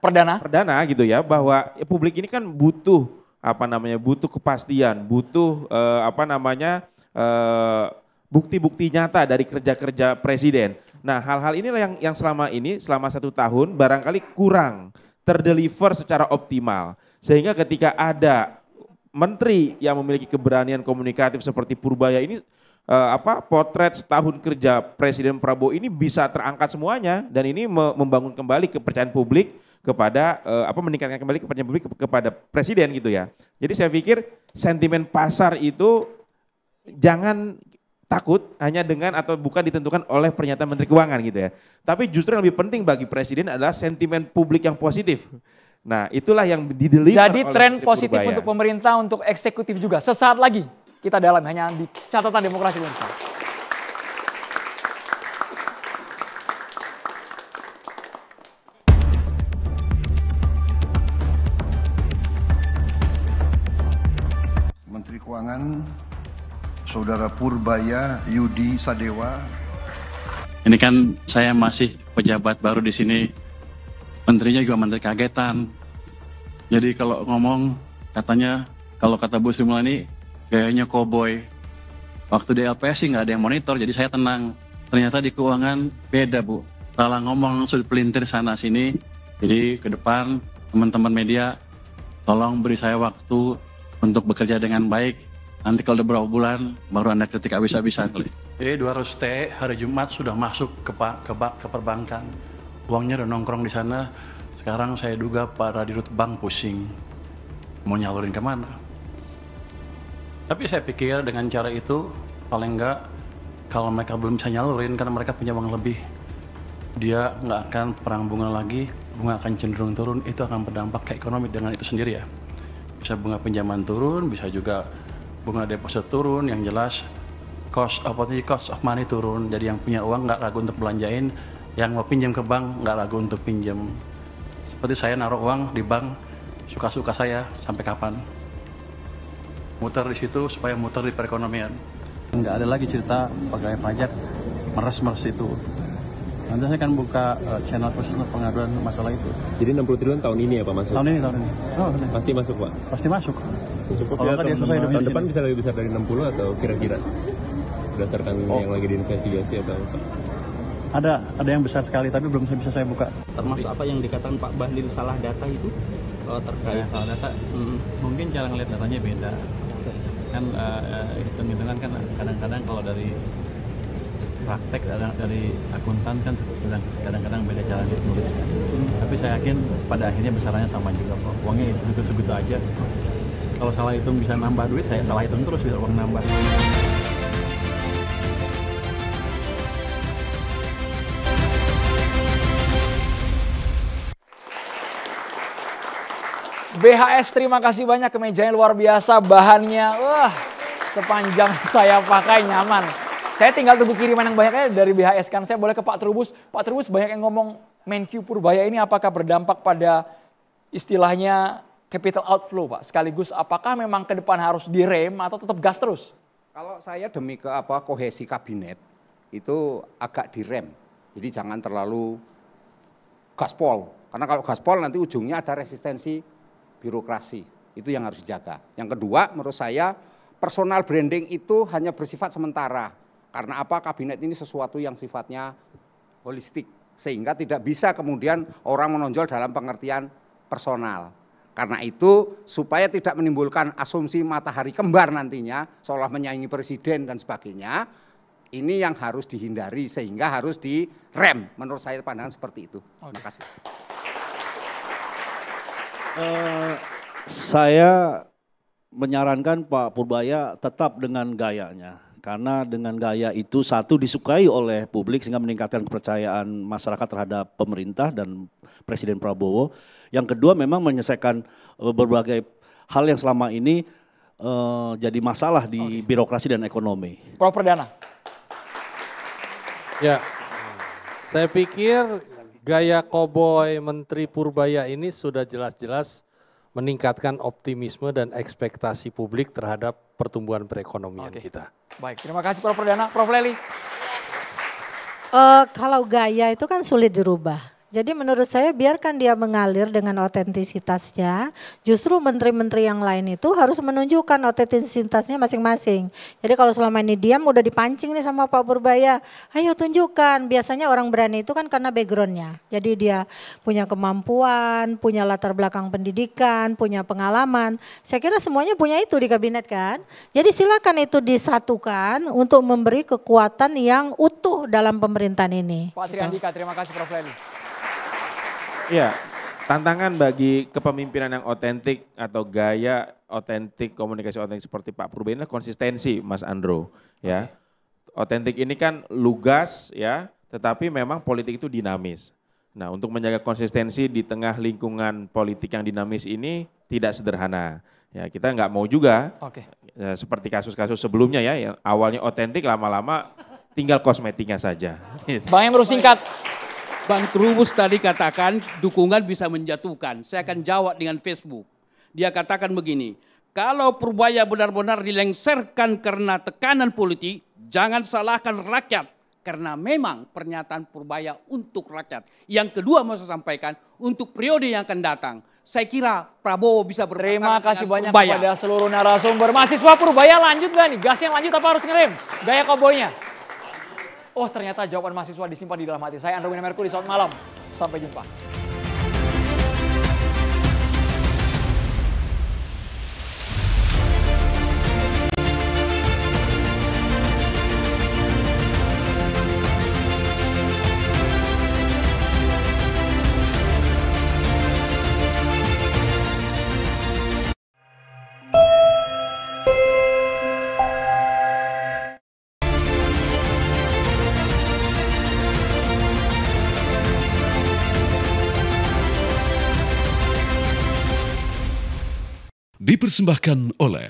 [SPEAKER 3] Perdana gitu ya, bahwa publik ini kan butuh butuh kepastian, butuh bukti-bukti nyata dari kerja-kerja presiden. Nah, hal-hal inilah yang selama 1 tahun barangkali kurang terdeliver secara optimal, sehingga ketika ada menteri yang memiliki keberanian komunikatif seperti Purbaya ini, potret setahun kerja Presiden Prabowo ini bisa terangkat semuanya, dan ini membangun kembali kepercayaan publik kepada meningkatkan kembali kepercayaan publik kepada presiden gitu ya. Jadi saya pikir sentimen pasar itu jangan takut hanya dengan atau bukan ditentukan oleh pernyataan Menteri Keuangan gitu ya. Tapi justru yang lebih penting bagi presiden adalah sentimen publik yang positif. Nah, itulah yang dideliver.
[SPEAKER 2] Jadi tren positif untuk pemerintah, untuk eksekutif juga. Sesaat lagi kita dalam hanya di catatan demokrasi Indonesia.
[SPEAKER 9] Menteri Keuangan, Saudara Purbaya Yudi Sadewa.
[SPEAKER 5] Ini kan saya masih pejabat baru di sini. Menterinya juga menteri kagetan. Jadi kalau ngomong katanya, kalau kata Bu Sri Mulyani gayanya koboi. Waktu di LPS sih nggak ada yang monitor, jadi saya tenang. Ternyata di keuangan beda Bu. Salah ngomong langsung pelintir sana sini. Jadi ke depan teman-teman media tolong beri saya waktu untuk bekerja dengan baik. Nanti kalau udah berapa bulan baru Anda kritik habis-habisan. Jadi 200T hari Jumat sudah masuk ke perbankan. Uangnya udah nongkrong di sana. Sekarang saya duga para dirut bank pusing mau nyalurin kemana. Tapi saya pikir dengan cara itu paling enggak kalau mereka belum bisa nyalurin karena mereka punya uang lebih, dia nggak akan perang bunga lagi, bunga akan cenderung turun. Itu akan berdampak ke ekonomi dengan itu sendiri ya. Bisa bunga pinjaman turun, bisa juga bunga deposit turun. Yang jelas cost of money turun. Jadi yang punya uang nggak ragu untuk belanjain. Yang mau pinjam ke bank nggak ragu untuk pinjam. Seperti saya naruh uang di bank, suka-suka saya sampai kapan. Muter di situ supaya muter di perekonomian. Nggak ada lagi cerita pegawai pajak meres-meres itu. Nanti saya akan buka channel khusus untuk pengaduan masalah itu.
[SPEAKER 10] Jadi 60 triliun tahun ini ya Pak masuk?
[SPEAKER 5] Tahun ini. Oh,
[SPEAKER 10] pasti masuk Pak?
[SPEAKER 5] Pasti masuk.
[SPEAKER 10] Cukup ya, tahun depan bisa lebih besar dari 60 atau kira-kira? Berdasarkan yang lagi diinvestigasi atau apa?
[SPEAKER 5] Ada yang besar sekali tapi belum bisa saya buka.
[SPEAKER 10] Termasuk apa yang dikatakan Pak Bahlil salah data itu terkait
[SPEAKER 5] salah data? Mungkin cara ngeliat datanya beda. Kan hitung-hitungan kan kadang-kadang kalau dari praktek dari akuntan kan kadang-kadang beda cara ditulis. Tapi saya yakin pada akhirnya besarannya sama juga kok. Uangnya segitu aja. Kalau salah hitung bisa nambah duit, saya salah hitung terus biar uang nambah.
[SPEAKER 2] BHS, terima kasih banyak, kemejanya luar biasa, bahannya wah sepanjang saya pakai nyaman. Saya tinggal tunggu kiriman yang banyaknya dari BHS kan. Saya boleh ke Pak Trubus. Pak Trubus, banyak yang ngomong Menkyu Purbaya ini apakah berdampak pada istilahnya capital outflow Pak, sekaligus apakah memang ke depan harus direm atau tetap gas terus?
[SPEAKER 7] Kalau saya demi kohesi kabinet itu agak direm, jadi jangan terlalu gaspol, karena kalau gaspol nanti ujungnya ada resistensi birokrasi, itu yang harus dijaga. Yang kedua menurut saya personal branding itu hanya bersifat sementara, karena apa, kabinet ini sesuatu yang sifatnya holistik, sehingga tidak bisa kemudian orang menonjol dalam pengertian personal. Karena itu supaya tidak menimbulkan asumsi matahari kembar nantinya seolah menyaingi presiden dan sebagainya, ini yang harus dihindari sehingga harus direm. Menurut saya pandangan seperti itu. Terima kasih.
[SPEAKER 5] Saya menyarankan Pak Purbaya tetap dengan gayanya. Karena dengan gaya itu satu disukai oleh publik sehingga meningkatkan kepercayaan masyarakat terhadap pemerintah dan Presiden Prabowo. Yang kedua memang menyelesaikan berbagai hal yang selama ini jadi masalah di birokrasi dan ekonomi.
[SPEAKER 2] Prof. Perdana.
[SPEAKER 6] Ya, saya pikir gaya koboi Menteri Purbaya ini sudah jelas-jelas meningkatkan optimisme dan ekspektasi publik terhadap pertumbuhan perekonomian kita.
[SPEAKER 2] Baik, terima kasih Prof. Perdana. Prof. Lely.
[SPEAKER 8] Kalau gaya itu kan sulit dirubah. Jadi menurut saya biarkan dia mengalir dengan otentisitasnya. Justru menteri-menteri yang lain itu harus menunjukkan otentisitasnya masing-masing. Jadi kalau selama ini diam udah dipancing nih sama Pak Purbaya, ayo tunjukkan. Biasanya orang berani itu kan karena backgroundnya. Jadi dia punya kemampuan, punya latar belakang pendidikan, punya pengalaman. Saya kira semuanya punya itu di kabinet kan. Jadi silakan itu disatukan untuk memberi kekuatan yang utuh dalam pemerintahan ini.
[SPEAKER 2] Pak Triandika, terima kasih Prof. Lely.
[SPEAKER 3] Ya, tantangan bagi kepemimpinan yang otentik atau gaya otentik, komunikasi otentik seperti Pak Purbaya adalah konsistensi, Mas Andro. Ya, otentik ini kan lugas, ya, tetapi memang politik itu dinamis. Nah, untuk menjaga konsistensi di tengah lingkungan politik yang dinamis ini tidak sederhana. Ya, kita nggak mau juga seperti kasus-kasus sebelumnya ya, yang awalnya otentik lama-lama tinggal kosmetiknya saja.
[SPEAKER 2] Bang Emru singkat.
[SPEAKER 4] Bang Trubus tadi katakan dukungan bisa menjatuhkan. Saya akan jawab dengan Facebook. Dia katakan begini, kalau Purbaya benar-benar dilengsarkan karena tekanan politik, jangan salahkan rakyat. Karena memang pernyataan Purbaya untuk rakyat. Yang kedua mau saya sampaikan, untuk periode yang akan datang. Saya kira Prabowo bisa berpasangan.
[SPEAKER 2] Terima kasih banyak kepada seluruh narasumber. Mahasiswa Purbaya lanjut gak nih? Gasnya lanjut apa harus ngerem? Gaya koboynya? Oh ternyata jawaban mahasiswa disimpan di dalam hati. Saya Andro Wina Merkuri, selamat malam. Sampai jumpa.
[SPEAKER 11] Dipersembahkan oleh